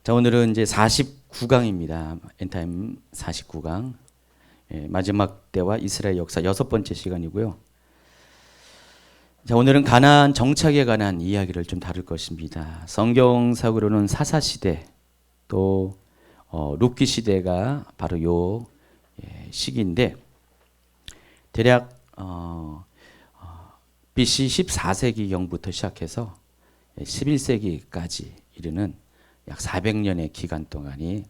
자, 오늘은 이제 49강입니다. 엔타임 49강. 마지막 때와 이스라엘 역사 6번째 시간이고요. 자, 오늘은 가나안 정착에 관한 이야기를 좀 다룰 것입니다. 성경사고로는 사사시대 또 룻기 시대가 바로 요 시기인데 대략 BC 14세기경부터 시작해서 11세기까지 이르는 약 400년의 기간 동안이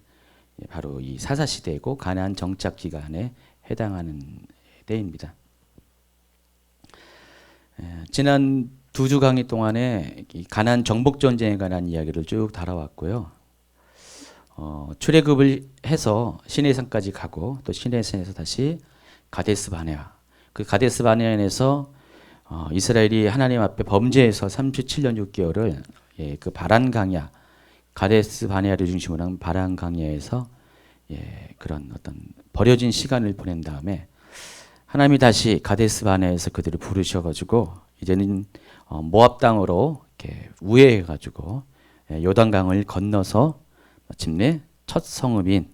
바로 이 사사시대이고 가나안 정착 기간에 해당하는 때입니다. 지난 두 주 강의 동안에 이 가나안 정복 전쟁에 관한 이야기를 쭉 다뤄왔고요. 출애굽을 해서 시내산까지 가고 또 시내산에서 다시 가데스 바네아, 그 가데스 바네아에서 이스라엘이 하나님 앞에 범죄해서 37년 6개월을 그 바란 강야, 가데스 바네아를 중심으로 한 바란 강야에서 그런 어떤 버려진 시간을 보낸 다음에 하나님이 다시 가데스 바네아에서 그들을 부르셔가지고 이제는 모압 땅으로 이렇게 우회해가지고 요단강을 건너서 마침내 첫 성읍인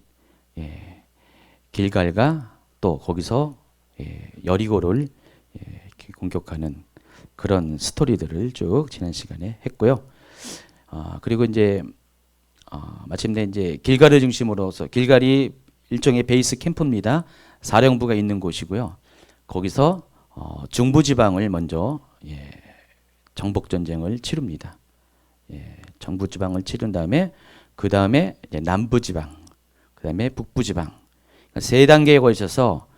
길갈과 또 거기서 여리고를 공격하는 그런 스토리들을 쭉 지난 시간에 했고요. 그리고 이제 마침내 이제 길갈을 중심으로서 길갈이 일종의 베이스 캠프입니다. 사령부가 있는 곳이고요. 거기서 중부지방을 먼저 정복 전쟁을 치릅니다. 정부지방을 치른 다음에 그 다음에 남부지방, 그 다음에 북부지방, 그러니까 세 단계에 걸쳐서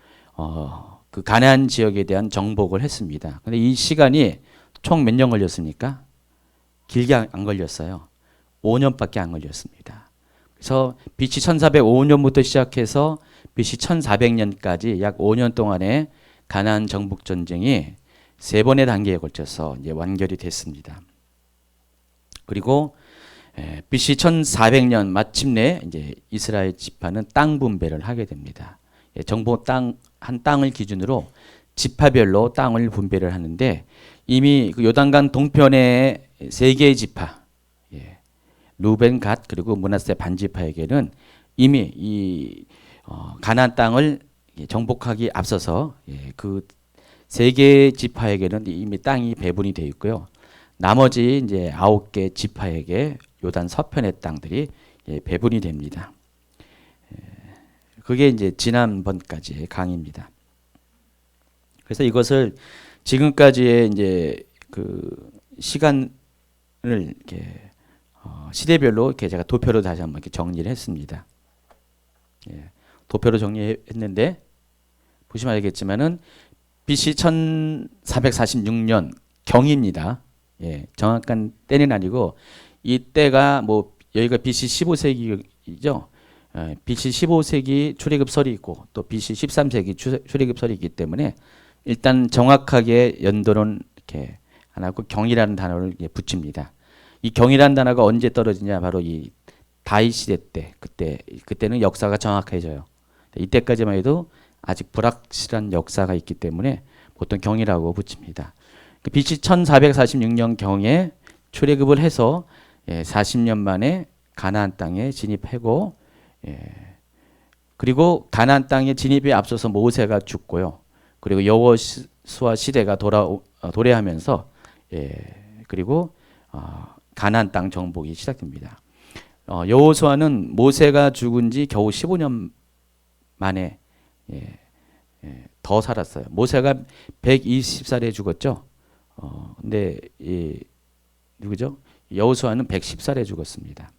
그 가나안 지역에 대한 정복을 했습니다. 근데 이 시간이 총 몇 년 걸렸습니까? 길게 안 걸렸어요. 5년밖에 안 걸렸습니다. 그래서 BC 1405년부터 시작해서 BC 1400년까지 약 5년 동안의 가나안 정복 전쟁이 세 번의 단계에 걸쳐서 이제 완결이 됐습니다. 그리고 BC 1400년 마침내 이제 이스라엘 지파는 땅 분배를 하게 됩니다. 정복 한 땅을 기준으로 지파별로 땅을 분배를 하는데 이미 그 요단강 동편의 세 개의 지파, 루벤, 갓 그리고 므낫세 반지파에게는 이미 이 가나안 땅을 정복하기 앞서서 그 세 개의 지파에게는 이미 땅이 배분이 되어 있고요. 나머지 이제 9개 지파에게 요단 서편의 땅들이 배분이 됩니다. 그게 이제 지난번까지의 강의입니다. 그래서 이것을 지금까지의 이제 그 시간을 이렇게 시대별로 이렇게 제가 도표로 다시 한번 이렇게 정리를 했습니다. 도표로 정리했는데 보시면 알겠지만은 BC 1446년 경입니다. 정확한 때는 아니고 이 때가 뭐 여기가 BC 15세기죠. BC 15세기 출애굽설이 있고 또 BC 13세기 출애굽설이 있기 때문에 일단 정확하게 연도는 이렇게 안 하고 경이라는 단어를 붙입니다. 이 경이라는 단어가 언제 떨어지냐 바로 이 다윗 시대 때 그때는 역사가 정확해져요. 이때까지만 해도 아직 불확실한 역사가 있기 때문에 보통 경이라고 붙입니다. BC 1446년 경에 출애굽을 해서 40년 만에 가나안 땅에 진입하고 그리고 가나안 땅에 진입에 앞서서 모세가 죽고요. 그리고 여호수아 시대가 도래하면서 그리고 가나안 땅 정복이 시작됩니다. 여호수아는 모세가 죽은 지 겨우 15년 만에 더 살았어요. 모세가 120살에 죽었죠. 근데 누구죠? 여호수아는 110살에 죽었습니다.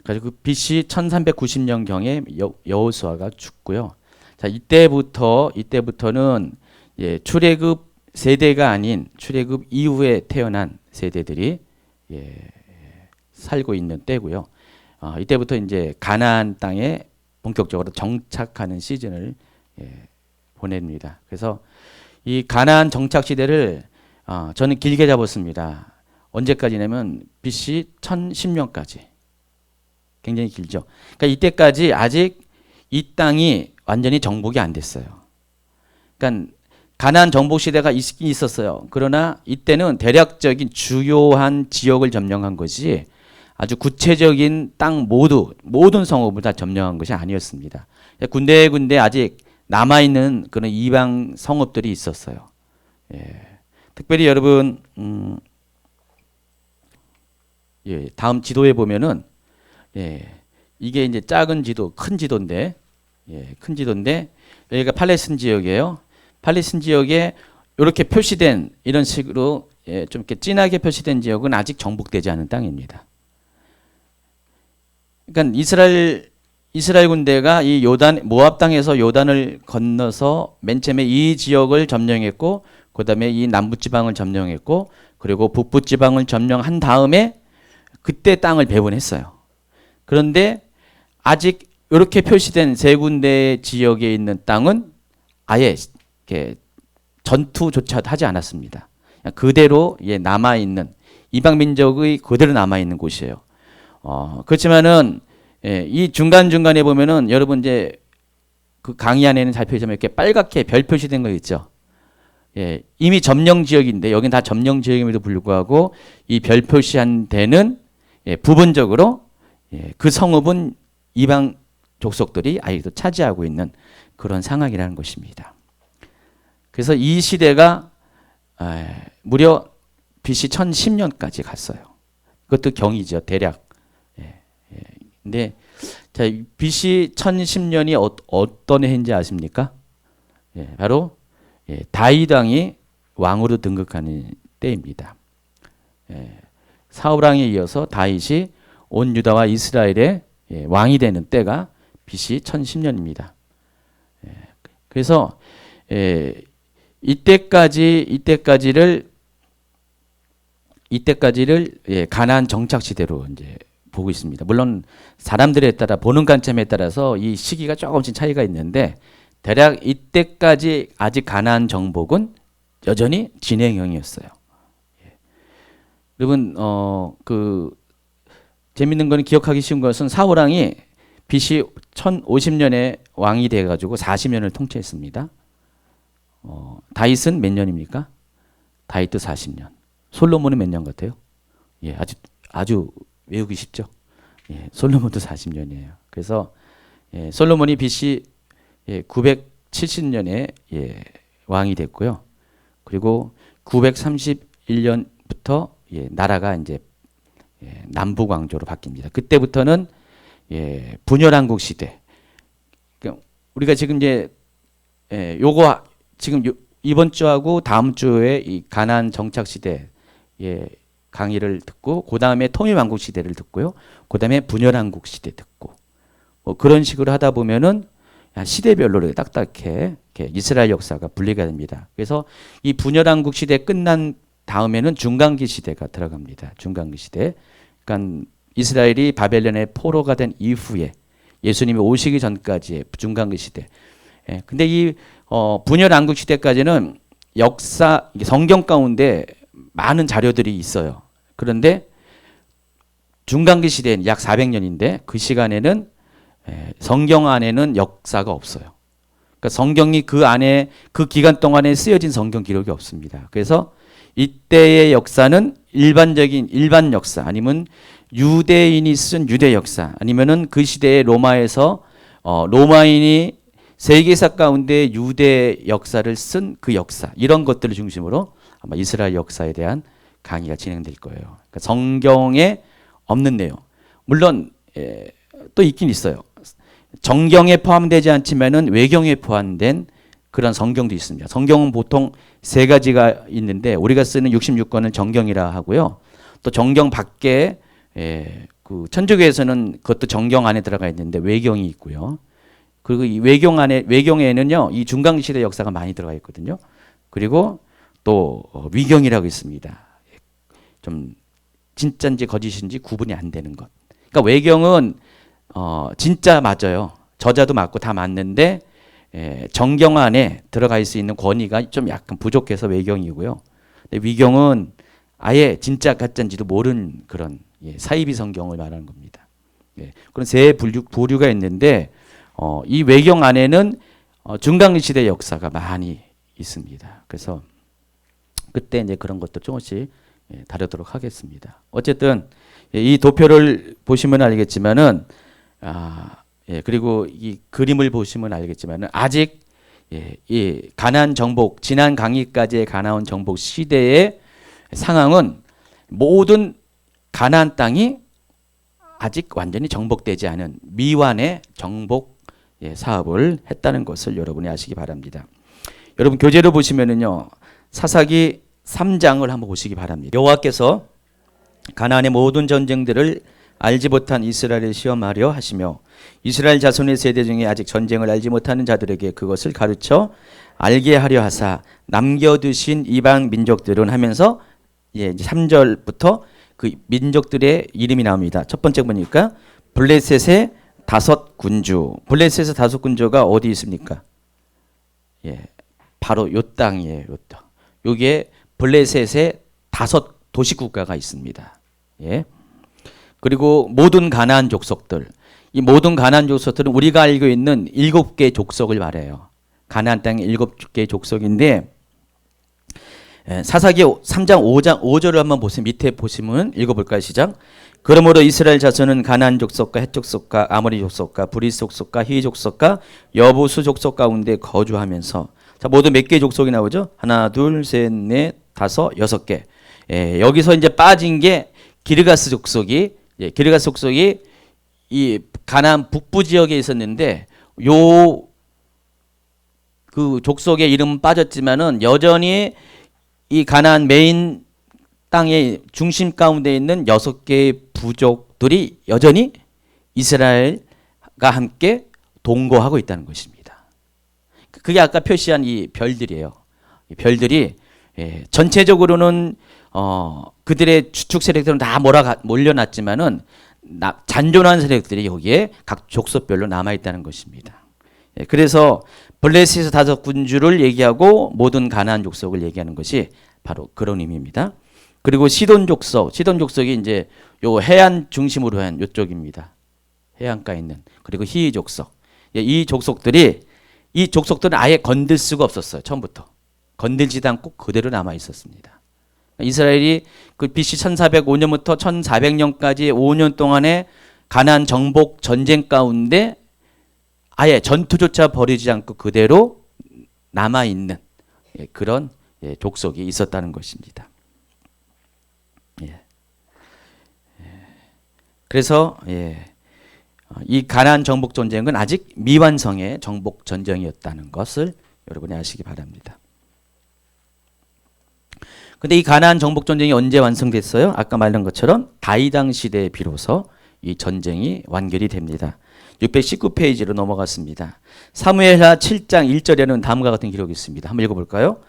그리고 BC 1390년 경에 여호수아가 죽고요. 자, 이때부터는 출애굽 세대가 아닌 출애굽 이후에 태어난 세대들이 살고 있는 때고요. 이때부터 이제 가나안 땅에 본격적으로 정착하는 시즌을 보냅니다. 그래서 이 가나안 정착 시대를 저는 길게 잡았습니다. 언제까지냐면 BC 1010년까지. 굉장히 길죠. 그러니까 이때까지 아직 이 땅이 완전히 정복이 안 됐어요. 그러니까 가나안 정복 시대가 있긴 있었어요. 그러나 이때는 대략적인 주요한 지역을 점령한 것이 아주 구체적인 땅 모든 성읍을 다 점령한 것이 아니었습니다. 군데군데 아직 남아있는 그런 이방 성읍들이 있었어요. 예. 특별히 여러분, 예, 다음 지도에 보면은, 예, 이게 이제 작은 지도, 큰 지도인데, 예, 큰 지도인데, 여기가 팔레스틴 지역이에요. 팔레스틴 지역에 이렇게 표시된 이런 식으로 예, 좀 이렇게 진하게 표시된 지역은 아직 정복되지 않은 땅입니다. 그러니까 이스라엘 군대가 이 모압 땅에서 요단을 건너서 맨 처음에 이 지역을 점령했고, 그다음에 이 남부 지방을 점령했고, 그리고 북부 지방을 점령한 다음에 그때 땅을 배분했어요. 그런데 아직 이렇게 표시된 세 군데 지역에 있는 땅은 아예 이렇게 전투조차 하지 않았습니다. 그대로 예, 남아 있는 이방 민족의 그대로 남아 있는 곳이에요. 그렇지만은 예, 이 중간 중간에 보면은 여러분 이제 그 강의 안에는 잘 표시하면 이렇게 빨갛게 별 표시된 거 있죠. 예, 이미 점령 지역인데 여긴 다 점령 지역임에도 불구하고 이 별 표시한 데는 예, 부분적으로 예, 그 성읍은 이방 족속들이 아직도 차지하고 있는 그런 상황이라는 것입니다. 그래서 이 시대가 무려 BC 1010년까지 갔어요. 그것도 경이죠, 대략. 근데 자, BC 1010년이 어떤 해인지 아십니까? 예, 바로 예, 다윗 왕이 왕으로 등극하는 때입니다. 예, 사울 왕에 이어서 다윗이 온 유다와 이스라엘의 예, 왕이 되는 때가 BC 1010년입니다. 예, 그래서 예, 이때까지를 예, 가나안 정착 시대로 이제 보고 있습니다. 물론 사람들에 따라 보는 관점에 따라서 이 시기가 조금씩 차이가 있는데 대략 이때까지 아직 가나안 정복은 여전히 진행형이었어요. 예. 여러분 그 재밌는 거는 기억하기 쉬운 것은 사울 왕이 BC 1050년에 왕이 돼 가지고 40년을 통치했습니다. 다윗은 몇 년입니까? 다윗도 40년. 솔로몬은 몇 년 같아요? 예, 아주 외우기 쉽죠. 예, 솔로몬도 40년이에요. 그래서 예, 솔로몬이 BC 예, 970년에 예, 왕이 됐고요. 그리고 931년부터 예, 나라가 이제 예, 남북 왕조로 바뀝니다. 그때부터는 예, 분열왕국 시대. 그러니까 우리가 지금 이제 예, 요거 지금 이번 주하고 다음 주에 이 가나안 정착 시대 예, 강의를 듣고 그 다음에 통일왕국 시대를 듣고요. 그 다음에 분열왕국 시대 듣고 뭐 그런 식으로 하다 보면은 시대별로 딱딱해 이스라엘 역사가 분리가 됩니다. 그래서 이 분열왕국 시대 끝난 다음에는 중간기 시대가 들어갑니다. 중간기 시대. 그러니까 이스라엘이 바벨론의 포로가 된 이후에 예수님이 오시기 전까지의 중간기 시대. 예, 근데 이 분열왕국 시대까지는 역사 성경 가운데 많은 자료들이 있어요. 그런데 중간기 시대는 약 400년인데 그 시간에는 성경 안에는 역사가 없어요. 그러니까 성경이 그 안에 그 기간 동안에 쓰여진 성경 기록이 없습니다. 그래서 이때의 역사는 일반 역사 아니면 유대인이 쓴 유대 역사 아니면은 그 시대의 로마에서 로마인이 세계사 가운데 유대 역사를 쓴 그 역사 이런 것들을 중심으로 아마 이스라엘 역사에 대한 강의가 진행될 거예요. 그러니까 성경에 없는 내용 물론 또 있긴 있어요. 정경에 포함되지 않지만은 외경에 포함된 그런 성경도 있습니다. 성경은 보통 세 가지가 있는데 우리가 쓰는 66권은 정경이라 하고요. 또 정경 밖에 그 천주교에서는 그것도 정경 안에 들어가 있는데 외경이 있고요. 그리고 이 외경에는요 이 중간 시대 역사가 많이 들어가 있거든요. 그리고 또 위경이라고 있습니다. 좀 진짜인지 거짓인지 구분이 안 되는 것. 그러니까 외경은 진짜 맞아요. 저자도 맞고 다 맞는데 정경 안에 들어갈 수 있는 권위가 좀 약간 부족해서 외경이고요. 근데 위경은 아예 진짜 가짜인지도 모르는 그런 사이비 성경을 말하는 겁니다. 그런 세 부류가 있는데 이 외경 안에는 중간기 시대 역사가 많이 있습니다. 그래서 그때 이제 그런 것도 조금씩 다루도록 하겠습니다. 어쨌든 이 도표를 보시면 알겠지만은 그리고 이 그림을 보시면 알겠지만은 아직 이 가나안 정복 지난 강의까지의 가나안 정복 시대의 상황은 모든 가나안 땅이 아직 완전히 정복되지 않은 미완의 정복 사업을 했다는 것을 여러분이 아시기 바랍니다. 여러분 교재로 보시면은요 사사기 3장을 한번 보시기 바랍니다. 여호와께서 가나안의 모든 전쟁들을 알지 못한 이스라엘을 시험하려 하시며 이스라엘 자손의 세대 중에 아직 전쟁을 알지 못하는 자들에게 그것을 가르쳐 알게 하려 하사 남겨두신 이방 민족들은 하면서 이제 3절부터 그 민족들의 이름이 나옵니다. 첫 번째 보니까 블레셋의 5군주. 블레셋의 5군주가 어디 있습니까? 바로 요 땅이에요. 요 땅. 여기에 블레셋의 5 도시 국가가 있습니다. 그리고 모든 가나안 족속들. 이 모든 가나안 족속들은 우리가 알고 있는 7개 족속을 말해요. 가나안 땅의 7개 족속인데 사사기 3장 5절을 한번 보세요. 밑에 보시면 읽어볼까요? 시작. 그러므로 이스라엘 자손은 가나안 족속과 헷 족속과 아모리 족속과 브리스 족속과 히위 족속과 여부수 족속 가운데 거주하면서 자 모두 몇 개 족속이 나오죠? 하나, 둘, 셋, 넷, 5, 6개. 여기서 이제 빠진 게 기르가스 족속이 기르가스 족속이 이 가나안 북부 지역에 있었는데 요 그 족속의 이름은 빠졌지만은 여전히 이 가나안 메인 땅의 중심 가운데 있는 6개의 부족들이 여전히 이스라엘과 함께 동거하고 있다는 것입니다. 그게 아까 표시한 이 별들이에요. 이 별들이 전체적으로는 그들의 주축 세력들은 다 몰려났지만은 잔존한 세력들이 여기에 각 족속별로 남아 있다는 것입니다. 그래서 블레셋의 5군주를 얘기하고 모든 가나안 족속을 얘기하는 것이 바로 그런 의미입니다. 그리고 시돈 족속이 이제 요 해안 중심으로 한 요쪽입니다. 해안가에 있는. 그리고 히위 족속. 이 족속들은 아예 건들 수가 없었어요. 처음부터. 건들지도 않고 그대로 남아 있었습니다. 이스라엘이 그 BC 1405년부터 1400년까지 5년 동안의 가나안 정복 전쟁 가운데 아예 전투조차 벌이지 않고 그대로 남아 있는 그런 족속이 있었다는 것입니다. 그래서 이 가나안 정복 전쟁은 아직 미완성의 정복 전쟁이었다는 것을 여러분이 아시기 바랍니다. 근데 이 가나안 정복 전쟁이 언제 완성됐어요? 아까 말한 것처럼 다윗 시대에 비로소 이 전쟁이 완결이 됩니다. 619페이지로 넘어갔습니다. 사무엘하 7장 1절에는 다음과 같은 기록이 있습니다. 한번 읽어볼까요?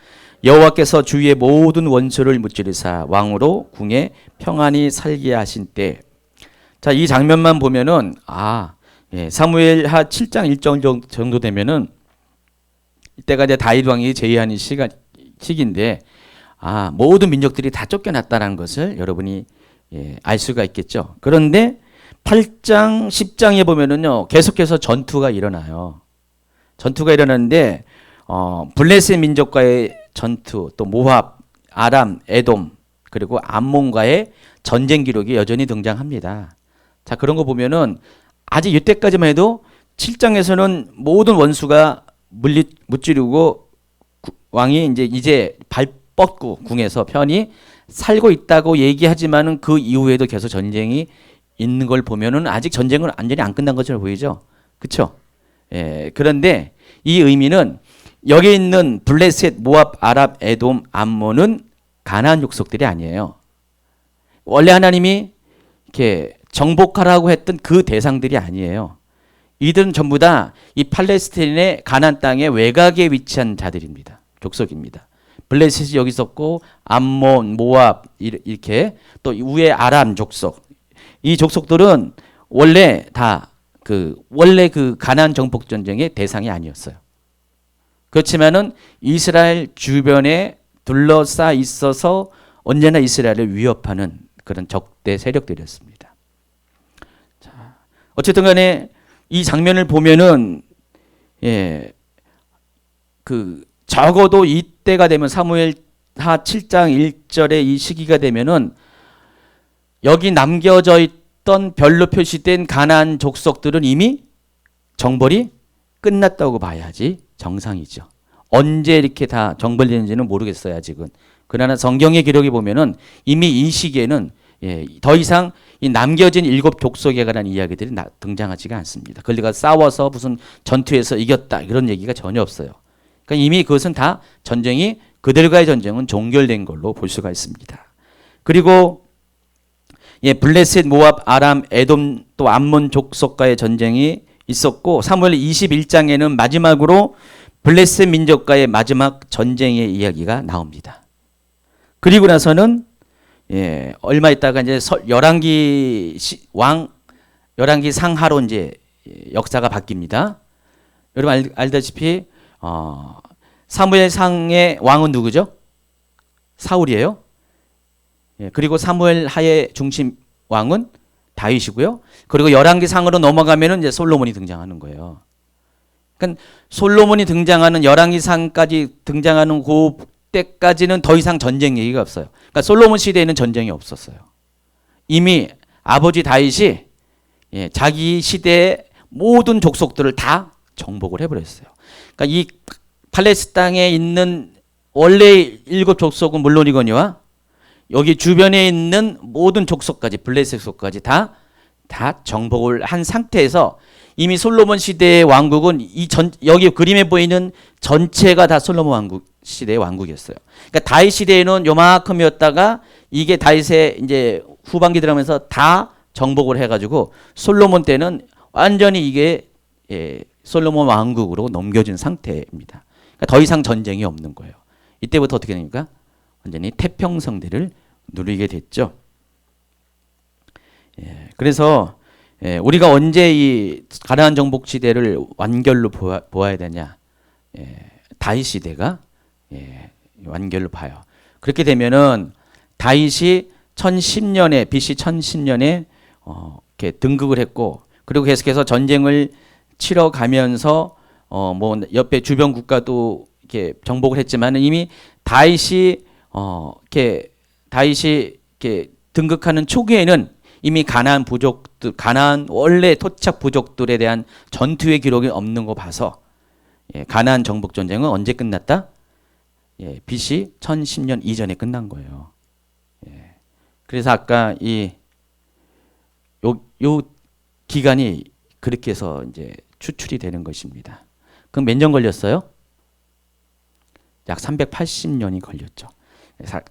여호와께서 주위의 모든 원수를 무찌르사 왕으로 궁에 평안히 살게 하신 때. 자, 이 장면만 보면은 사무엘하 7장 1절 정도 되면은 이때가 이제 다윗 왕이 재위하는 시기인데 모든 민족들이 다 쫓겨났다는 것을 여러분이 알 수가 있겠죠. 그런데 8장, 10장에 보면은요, 계속해서 전투가 일어나요. 전투가 일어나는데, 블레셋 민족과의 전투, 또 모압, 아람, 에돔, 그리고 암몬과의 전쟁 기록이 여전히 등장합니다. 자, 그런 거 보면은 아직 이때까지만 해도 7장에서는 모든 원수가 무찌르고 왕이 이제 발 뻗고 궁에서 편히 살고 있다고 얘기하지만은 그 이후에도 계속 전쟁이 있는 걸 보면은 아직 전쟁은 완전히 안 끝난 것처럼 보이죠. 그렇죠? 그런데 이 의미는 여기 있는 블레셋, 모압, 아랍, 에돔, 암몬은 가나안 족속들이 아니에요. 원래 하나님이 이렇게 정복하라고 했던 그 대상들이 아니에요. 이들은 전부 다 이 팔레스타인의 가나안 땅의 외곽에 위치한 자들입니다. 족속입니다. 블레셋이 여기 있었고 암몬, 모압 이렇게 또 위에 아람 족속. 이 족속들은 원래 다 원래 그 가나안 정복 전쟁의 대상이 아니었어요. 그렇지만은 이스라엘 주변에 둘러싸 있어서 언제나 이스라엘을 위협하는 그런 적대 세력들이었습니다. 자, 어쨌든 간에 이 장면을 보면은 적어도 이때가 되면 사무엘 역사 7장 1절에 이 시기가 되면은 여기 남겨져 있던 별로 표시된 가나안 족속들은 이미 정벌이 끝났다고 봐야지 정상이죠. 언제 이렇게 다 정벌되는지는 모르겠어요, 아직은. 그러나 성경의 기록에 보면은 이미 이 시기에는 더 이상 이 남겨진 7 족속에 관한 이야기들이 등장하지가 않습니다. 그들과 싸워서 무슨 전투에서 이겼다 이런 얘기가 전혀 없어요. 그러니까 이미 그것은 다 전쟁이 그들과의 전쟁은 종결된 걸로 볼 수가 있습니다. 그리고 블레셋, 모압, 아람, 에돔 또 암몬 족속과의 전쟁이 있었고 사무엘 21장에는 마지막으로 블레셋 민족과의 마지막 전쟁의 이야기가 나옵니다. 그리고 나서는 얼마 있다가 이제 열왕기 상하로 이제 역사가 바뀝니다. 여러분 알다시피 사무엘상의 왕은 누구죠? 사울이에요. 그리고 사무엘 하의 중심 왕은 다윗이고요. 그리고 열왕기상으로 넘어가면은 이제 솔로몬이 등장하는 거예요. 그러니까 솔로몬이 등장하는 열왕기상까지 등장하는 그 때까지는 더 이상 전쟁 얘기가 없어요. 그러니까 솔로몬 시대에는 전쟁이 없었어요. 이미 아버지 다윗이 자기 시대의 모든 족속들을 다 정복을 해버렸어요. 그러니까 이 팔레스타인 땅에 있는 원래 7 족속은 물론이거니와 여기 주변에 있는 모든 족속까지 블레셋 족속까지 다 정복을 한 상태에서 이미 솔로몬 시대의 왕국은 여기 그림에 보이는 전체가 다 솔로몬 왕국 시대의 왕국이었어요. 그러니까 다윗 시대에는 요만큼이었다가 이게 다윗의 이제 후반기 들어가면서 다 정복을 해가지고 솔로몬 때는 완전히 이게 솔로몬 왕국으로 넘겨진 상태입니다. 그러니까 더 이상 전쟁이 없는 거예요. 이때부터 어떻게 됩니까? 완전히 태평성대를 누리게 됐죠. 그래서 우리가 언제 이 가나안 정복 시대를 완결로 보아야 되냐? 다윗 시대가 완결로 봐요. 그렇게 되면은 다윗이 1010년에 BC 1010년에 이렇게 등극을 했고 그리고 계속해서 전쟁을 치러 가면서 뭐 옆에 주변 국가도 이렇게 정복을 했지만은 이미 다윗이 이렇게 등극하는 초기에는 이미 가나안 부족들, 가나안 원래 토착 부족들에 대한 전투의 기록이 없는 거 봐서 가나안 정복 전쟁은 언제 끝났다? BC 1010년 이전에 끝난 거예요. 그래서 아까 요 기간이 그렇게 해서 이제 추출이 되는 것입니다. 그럼 몇 년 걸렸어요? 약 380년이 걸렸죠.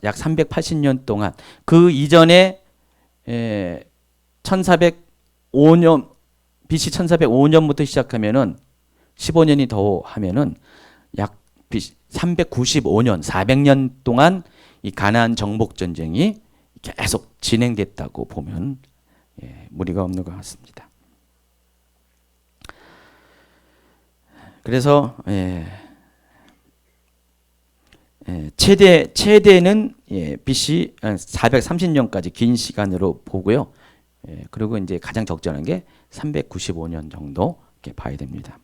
약 380년 동안 그 이전에 1405년 BC 1405년부터 시작하면은 15년이 더 하면은 약 395년 400년 동안 이 가나안 정복 전쟁이 계속 진행됐다고 보면 무리가 없는 것 같습니다. 그래서 최대는 BC 430년까지 긴 시간으로 보고요. 그리고 이제 가장 적절한 게 395년 정도 이렇게 봐야 됩니다.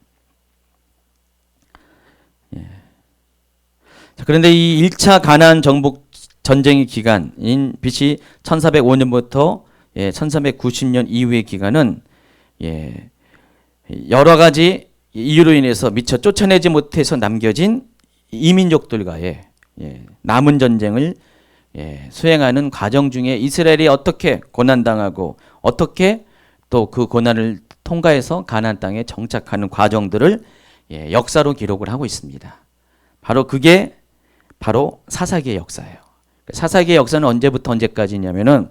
자, 그런데 이 1차 가나안 정복 전쟁의 기간인 BC 1405년부터 1390년 이후의 기간은 여러 가지 이유로 인해서 미처 쫓아내지 못해서 남겨진 이민족들과의 남은 전쟁을 수행하는 과정 중에 이스라엘이 어떻게 고난당하고 어떻게 또 그 고난을 통과해서 가나안 땅에 정착하는 과정들을 역사로 기록을 하고 있습니다. 그게 바로 사사기의 역사예요. 사사기의 역사는 언제부터 언제까지냐면은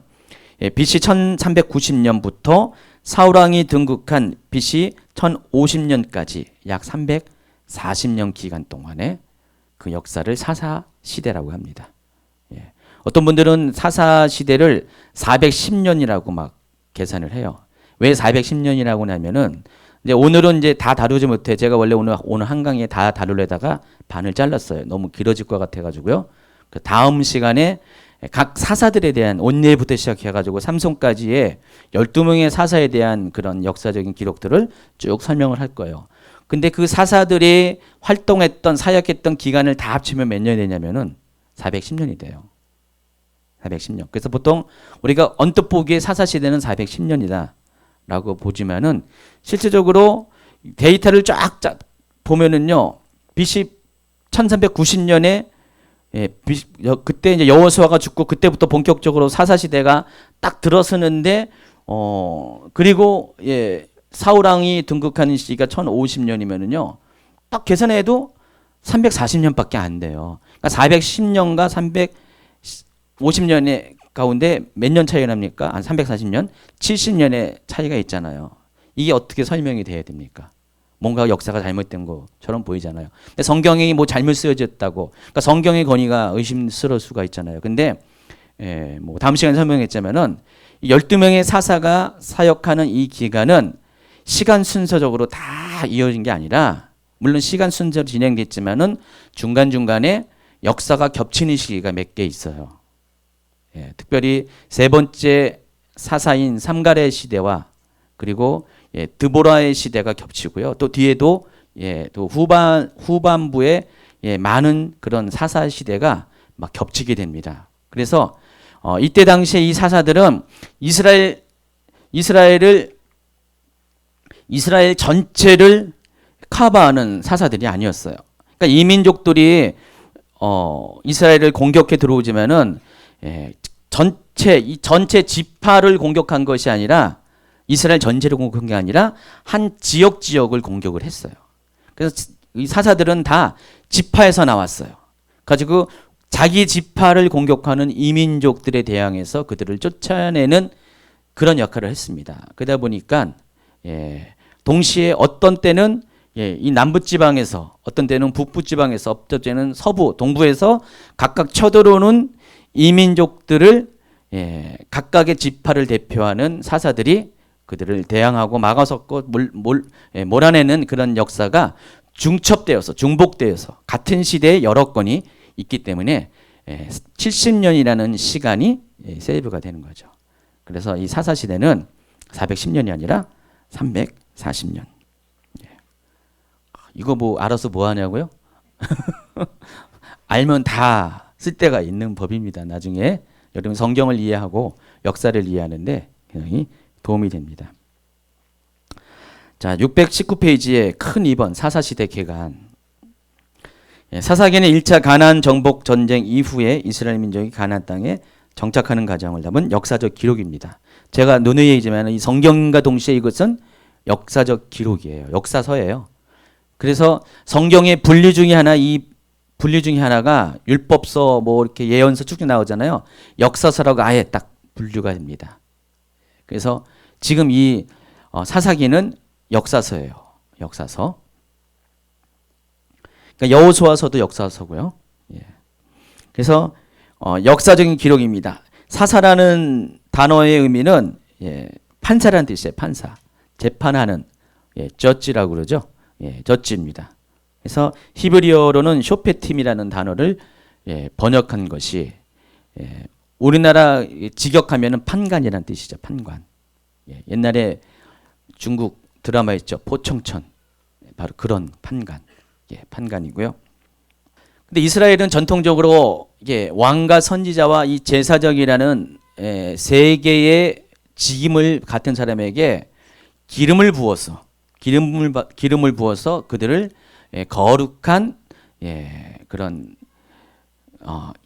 BC 1390년부터 사울왕이 등극한 BC 1050년까지 약 340년 기간 동안에 그 역사를 사사 시대라고 합니다. 어떤 분들은 사사 시대를 410년이라고 막 계산을 해요. 왜 410년이라고 하면은 이제 오늘은 이제 다 다루지 못해. 제가 원래 오늘 한 강의에 다 다루려다가 반을 잘랐어요. 너무 길어질 것 같아가지고요. 그 다음 시간에 각 사사들에 대한 온리부터 시작해가지고 삼손까지의 12명의 사사에 대한 그런 역사적인 기록들을 쭉 설명을 할 거예요. 근데 그 사사들이 활동했던 사역했던 기간을 다 합치면 몇 년이 되냐면은 410년이 돼요. 410년. 그래서 보통 우리가 언뜻 보기에 사사시대는 410년이다라고 보지만은 실질적으로 데이터를 쫙 보면은요, BC 1390년에 그때 이제 여호수아가 죽고 그때부터 본격적으로 사사시대가 딱 들어서는데, 그리고 사울 왕이 등극하는 시기가 1050년이면은요, 딱 계산해도 340년밖에 안 돼요. 그러니까 410년과 350년의 가운데 몇 년 차이가 납니까? 한 340년? 70년의 차이가 있잖아요. 이게 어떻게 설명이 돼야 됩니까? 뭔가 역사가 잘못된 것처럼 보이잖아요. 근데 성경이 뭐 잘못 쓰여졌다고, 그러니까 성경의 권위가 의심스러울 수가 있잖아요. 근데 뭐 다음 시간에 설명했자면은 12명의 사사가 사역하는 이 기간은 시간 순서적으로 다 이어진 게 아니라, 물론 시간 순서로 진행됐지만은 중간중간에 역사가 겹치는 시기가 몇 개 있어요. 특별히 세 번째 사사인 삼갈의 시대와 그리고 드보라의 시대가 겹치고요. 또 뒤에도 또 후반부에 많은 그런 사사 시대가 막 겹치게 됩니다. 그래서 이때 당시에 이 사사들은 이스라엘 전체를 커버하는 사사들이 아니었어요. 그러니까 이 민족들이 이스라엘을 공격해 들어오지만은 전체 지파를 공격한 것이 아니라, 이스라엘 전체를 공격한 게 아니라 한 지역을 공격을 했어요. 그래서 이 사사들은 다 지파에서 나왔어요. 가지고 자기 지파를 공격하는 이민족들에 대항해서 그들을 쫓아내는 그런 역할을 했습니다. 그러다 보니까 동시에 어떤 때는 이 남부지방에서, 어떤 때는 북부지방에서, 어떤 때는 서부, 동부에서 각각 쳐들어오는 이민족들을 각각의 지파를 대표하는 사사들이 그들을 대항하고 막아섰고 몰아내는 그런 역사가 중복되어서 같은 시대에 여러 건이 있기 때문에 70년이라는 시간이 세이브가 되는 거죠. 그래서 이 사사시대는 410년이 아니라 340년. 이거 뭐 알아서 뭐 하냐고요? 알면 다 쓸 데가 있는 법입니다. 나중에 여러분 성경을 이해하고 역사를 이해하는데 굉장히 도움이 됩니다. 자, 619페이지에 큰 2번 사사시대 개간. 사사기는 1차 가나안 정복 전쟁 이후에 이스라엘 민족이 가나안 땅에 정착하는 과정을 담은 역사적 기록입니다. 제가 누누이 얘기지만 이 성경과 동시에 이것은 역사적 기록이에요. 역사서예요. 그래서 성경의 분류 중에 하나가 율법서, 뭐 이렇게 예언서 쭉쭉 나오잖아요. 역사서라고 아예 딱 분류가 됩니다. 그래서 지금 이 사사기는 역사서예요. 역사서. 그러니까 여호수아서도 역사서고요. 그래서 역사적인 기록입니다. 사사라는 단어의 의미는 판사라는 뜻이에요. 판사. 재판하는, 저지라고 그러죠. 저지입니다. 그래서 히브리어로는 쇼페팀이라는 단어를 번역한 것이, 우리나라 직역하면은 판관이라는 뜻이죠. 판관. 옛날에 중국 드라마 있죠. 포청천. 바로 그런 판관. 판관이고요. 근데 이스라엘은 전통적으로 왕과 선지자와 이 제사장이라는 세 개의 직임을 갖은 사람에게 기름을 부어서 그들을 거룩한 그런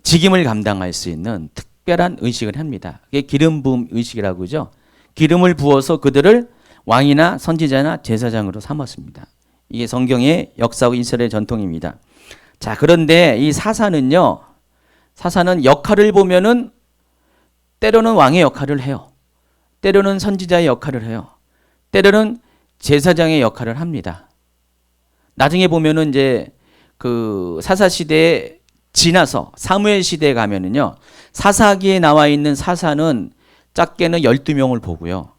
직임을 감당할 수 있는 특별한 의식을 합니다. 그게 기름 부음 의식이라고 하죠. 기름을 부어서 그들을 왕이나 선지자나 제사장으로 삼았습니다. 이게 성경의 역사하고 이스라엘 전통입니다. 자, 그런데 이 사사는 역할을 보면은 때로는 왕의 역할을 해요. 때로는 선지자의 역할을 해요. 때로는 제사장의 역할을 합니다. 나중에 보면은 이제 그 사사 시대에 지나서 사무엘 시대에 가면은요, 사사기에 나와 있는 사사는 작게는 12명을 보고요.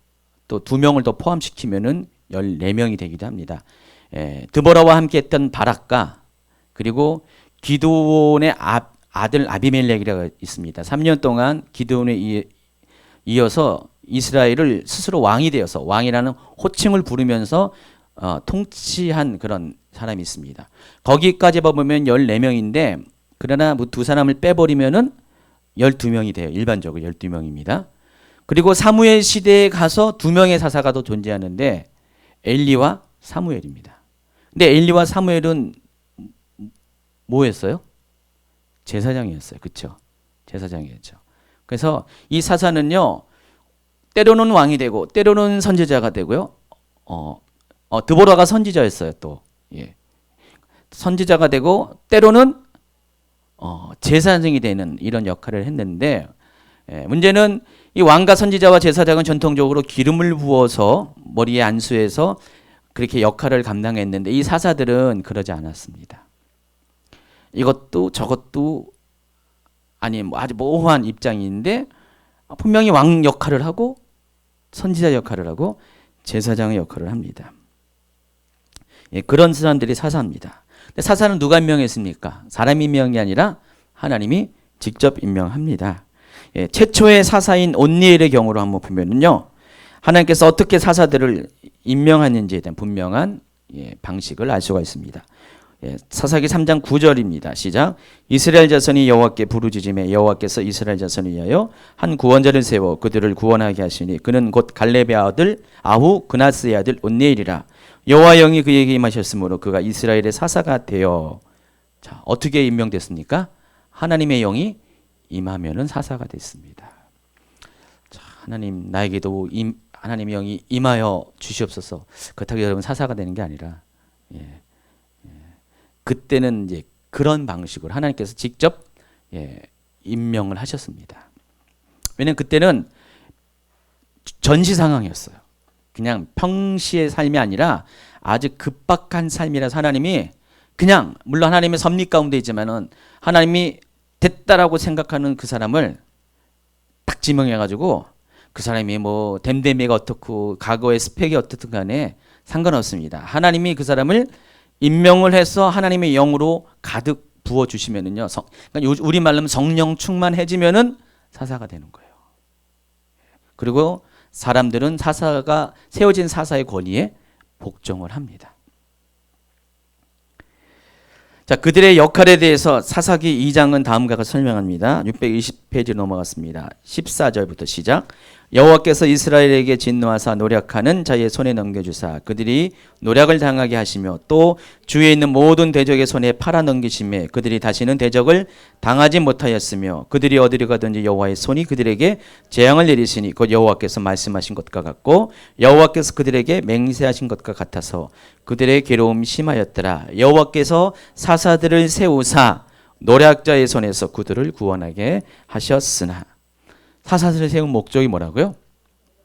또 2명을 더 포함시키면은 14명이 되기도 합니다. 드보라와 함께 했던 바락과 그리고 기드온의 아들 아비멜렉이라고 있습니다. 3년 동안 기드온에 이어서 이스라엘을 스스로 왕이 되어서 왕이라는 호칭을 부르면서 통치한 그런 사람이 있습니다. 거기까지 보면 14명인데 그러나 뭐 두 사람을 빼버리면은 12명이 돼요. 일반적으로 12명입니다. 그리고 사무엘 시대에 가서 두 명의 사사가 더 존재하는데 엘리와 사무엘입니다. 근데 엘리와 사무엘은 뭐 했어요? 제사장이었어요. 그렇죠? 제사장이었죠. 그래서 이 사사는요. 때로는 왕이 되고 때로는 선지자가 되고요. 드보라가 선지자였어요. 또 예. 선지자가 되고 때로는 제사장이 되는 이런 역할을 했는데 문제는 이 왕과 선지자와 제사장은 전통적으로 기름을 부어서 머리에 안수해서 그렇게 역할을 감당했는데 이 사사들은 그러지 않았습니다. 이것도 저것도 아니 아주 모호한 입장인데 분명히 왕 역할을 하고 선지자 역할을 하고 제사장의 역할을 합니다. 예, 그런 사람들이 사사입니다. 근데 사사는 누가 임명했습니까? 사람이 임명한 게 아니라 하나님이 직접 임명합니다. 예, 최초의 사사인 온니엘의 경우로 한번 보면은요, 하나님께서 어떻게 사사들을 임명하는지에 대한 분명한 방식을 알 수가 있습니다. 사사기 3장 9절입니다. 시작. 이스라엘 자손이 여호와께 부르짖음에 여호와께서 이스라엘 자손을 위하여 한 구원자를 세워 그들을 구원하게 하시니 그는 곧 갈렙의 아들 아후 그나스의 아들 온니엘이라. 여호와 영이 그에게 임하셨으므로 그가 이스라엘의 사사가 되어. 자, 어떻게 임명됐습니까? 하나님의 영이 임하면은 사사가 됐습니다. 자, 하나님 나에게도 하나님의 영이 임하여 주시옵소서. 그렇다고 여러분 사사가 되는 게 아니라 그때는 이제 그런 방식으로 하나님께서 직접 임명을 하셨습니다. 왜냐하면 그때는 전시 상황이었어요. 그냥 평시의 삶이 아니라 아주 급박한 삶이라서 하나님이 그냥 물론 하나님의 섭리 가운데 있지만은 하나님이 됐다라고 생각하는 그 사람을 딱 지명해가지고 그 사람이 뭐 댐댐이가 어떻고 과거의 스펙이 어떻든 간에 상관없습니다. 하나님이 그 사람을 임명을 해서 하나님의 영으로 가득 부어주시면은요. 그러니까 우리 말로는 성령 충만해지면은 사사가 되는 거예요. 그리고 사람들은 사사가 세워진 사사의 권위에 복종을 합니다. 자, 그들의 역할에 대해서 사사기 2장은 다음과 같이 설명합니다. 620페이지 넘어갔습니다. 14절부터 시작. 여호와께서 이스라엘에게 진노하사 노략하는 자의 손에 넘겨주사 그들이 노략을 당하게 하시며 또 주위에 있는 모든 대적의 손에 팔아 넘기심에 그들이 다시는 대적을 당하지 못하였으며 그들이 어디로 가든지 여호와의 손이 그들에게 재앙을 내리시니 곧 여호와께서 말씀하신 것과 같고 여호와께서 그들에게 맹세하신 것과 같아서 그들의 괴로움이 심하였더라. 여호와께서 사사들을 세우사 노략자의 손에서 그들을 구원하게 하셨으나. 사사들을 세운 목적이 뭐라고요?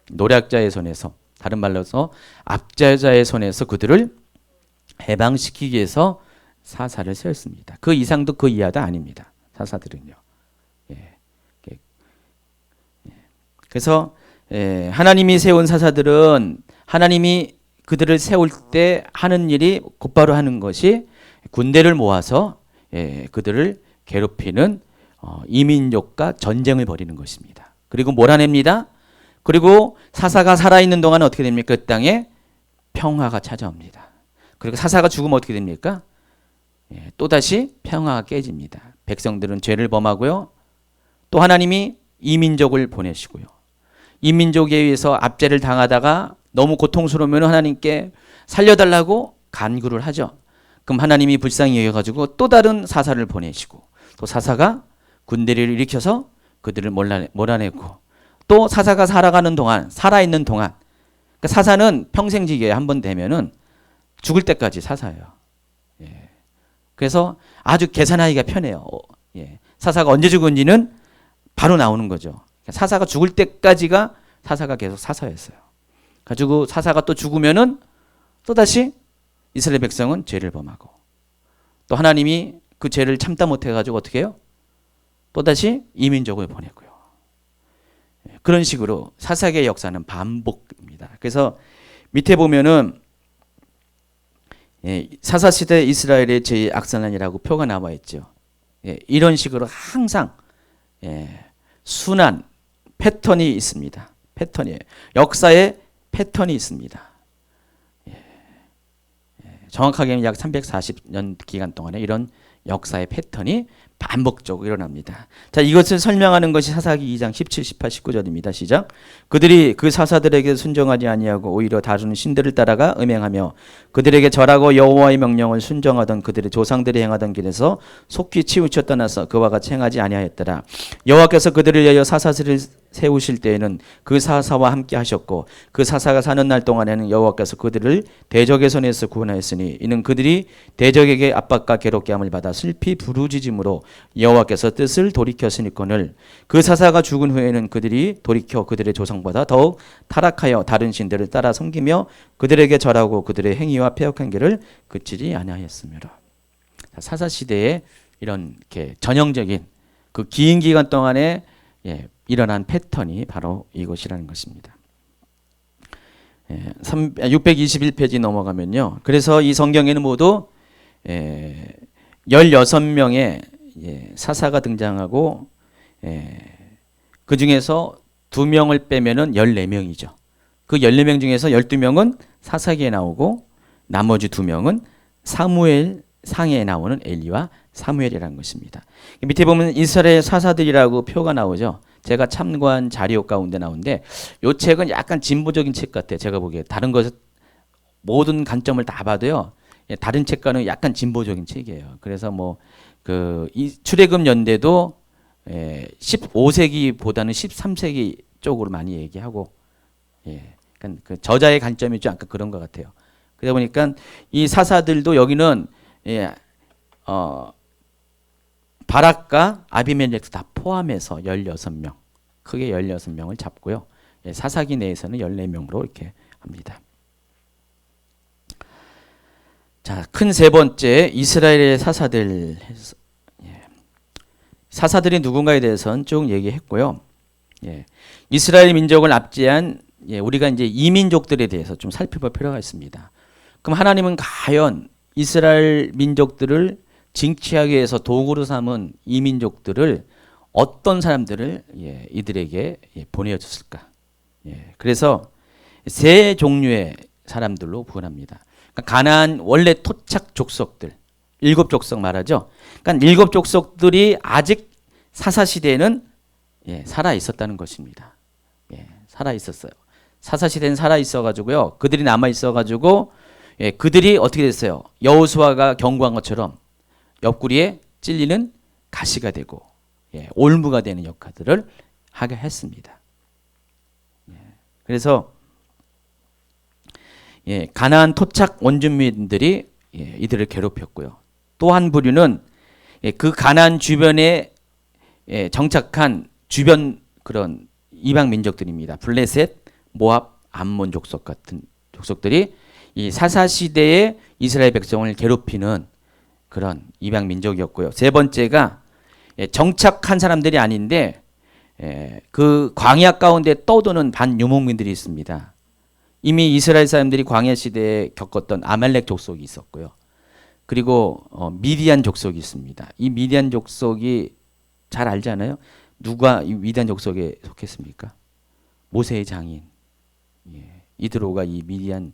노략자의 손에서, 다른 말로서 압제자의 손에서 그들을 해방시키기 위해서 사사를 세웠습니다. 그 이상도 그 이하도 아닙니다. 사사들은요. 그래서 하나님이 세운 사사들은 하나님이 그들을 세울 때 하는 일이 곧바로 하는 것이 군대를 모아서 그들을 괴롭히는 이민족과 전쟁을 벌이는 것입니다. 그리고 몰아냅니다. 그리고 사사가 살아있는 동안 어떻게 됩니까? 그 땅에 평화가 찾아옵니다. 그리고 사사가 죽으면 어떻게 됩니까? 또다시 평화가 깨집니다. 백성들은 죄를 범하고요. 또 하나님이 이민족을 보내시고요. 이민족에 의해서 압제를 당하다가 너무 고통스러우면 하나님께 살려달라고 간구를 하죠. 그럼 하나님이 불쌍히 여겨가지고 또 다른 사사를 보내시고 또 사사가 군대를 일으켜서 그들을 몰아내고 또 사사가 살아있는 동안 그러니까 사사는 평생직에 한번 되면은 죽을 때까지 사사예요. 그래서 아주 계산하기가 편해요. 사사가 언제 죽은지는 바로 나오는 거죠. 사사가 죽을 때까지가 사사가 계속 사사였어요. 가지고 사사가 또 죽으면은 또다시 이스라엘 백성은 죄를 범하고 또 하나님이 그 죄를 참다 못해가지고 어떻게 해요? 또다시 이민족을 보내고요. 그런 식으로 사사기의 역사는 반복입니다. 그래서 밑에 보면은 사사시대 이스라엘의 제 악선란이라고 표가 나와 있죠. 이런 식으로 항상 순환, 패턴이 있습니다. 패턴이에요. 역사에 패턴이 있습니다. 정확하게는 약 340년 기간 동안에 이런 역사의 패턴이 반복적으로 일어납니다. 자, 이것을 설명하는 것이 사사기 2장 17, 18, 19절입니다. 시작. 그들이 그 사사들에게 순종하지 아니하고 오히려 다루는 신들을 따라가 음행하며 그들에게 절하고 여호와의 명령을 순종하던 그들의 조상들이 행하던 길에서 속히 치우쳐 떠나서 그와 같이 행하지 아니하였더라. 여호와께서 그들을 위하여 사사들을 세우실 때에는 그 사사와 함께 하셨고 그 사사가 사는 날 동안에는 여호와께서 그들을 대적의 손에서 구원하였으니 이는 그들이 대적에게 압박과 괴롭게 함을 받아 슬피 부르짖음으로 여호와께서 뜻을 돌이켰으니거늘 그 사사가 죽은 후에는 그들이 돌이켜 그들의 조상보다 더욱 타락하여 다른 신들을 따라 섬기며 그들에게 절하고 그들의 행위와 패역한 길을 그치지 아니하였으므로. 사사 시대에 이런 이렇게 전형적인 그 긴 기간 동안에 일어난 패턴이 바로 이것이라는 것입니다. 621페이지 넘어가면요. 그래서 이 성경에는 모두 16명의 사사가 등장하고 그 중에서 2명을 빼면은 14명이죠. 그 14명 중에서 12명은 사사기에 나오고 나머지 2명은 사무엘 상에 나오는 엘리와 사무엘이라는 것입니다. 밑에 보면 이스라엘 사사들이라고 표가 나오죠. 제가 참고한 자료 가운데 나오는데 이 책은 약간 진보적인 책 같아요. 제가 보기에 다른 것 모든 관점을 다 봐도요. 다른 책과는 약간 진보적인 책이에요. 그래서 뭐 그 출애굽 연대도 15세기보다는 13세기 쪽으로 많이 얘기하고 그러니까 그 저자의 관점이 좀 약간 그런 것 같아요. 그러다 보니까 이 사사들도 여기는 바락과 아비멜렉도 다 포함해서 16명, 크게 16명을 잡고요. 사사기 내에서는 14명으로 이렇게 합니다. 자, 큰 세 번째 이스라엘의 사사들. 사사들이 누군가에 대해서는 쭉 얘기했고요. 이스라엘 민족을 압제한 우리가 이제 이민족들에 대해서 좀 살펴볼 필요가 있습니다. 그럼 하나님은 과연 이스라엘 민족들을 징치하기 위해서 도구로 삼은 이민족들을 어떤 사람들을 이들에게 보내줬을까? 그래서 세 종류의 사람들로 구분합니다. 그러니까 가나안 원래 토착 족속들, 7족속 말하죠. 그러니까 7족속들이 아직 사사 시대에는 살아 있었다는 것입니다. 살아 있었어요. 사사 시대는 살아 있어 가지고요. 그들이 남아 있어 가지고 그들이 어떻게 됐어요? 여호수아가 경고한 것처럼 옆구리에 찔리는 가시가 되고 올무가 되는 역할들을 하게 했습니다. 그래서 가나안 토착 원주민들이 이들을 괴롭혔고요. 또 한 부류는 그 가나안 주변에 정착한 주변 그런 이방 민족들입니다. 블레셋, 모압, 암몬 족속 같은 족속들이 이 사사 시대의 이스라엘 백성을 괴롭히는 그런 이방 민족이었고요. 세 번째가 정착한 사람들이 아닌데 그 광야 가운데 떠도는 반유목민들이 있습니다. 이미 이스라엘 사람들이 광야 시대에 겪었던 아말렉 족속이 있었고요. 그리고 미디안 족속이 있습니다. 이 미디안 족속이 잘 알잖아요. 누가 이 미디안 족속에 속했습니까? 모세의 장인 이드로가 이 미디안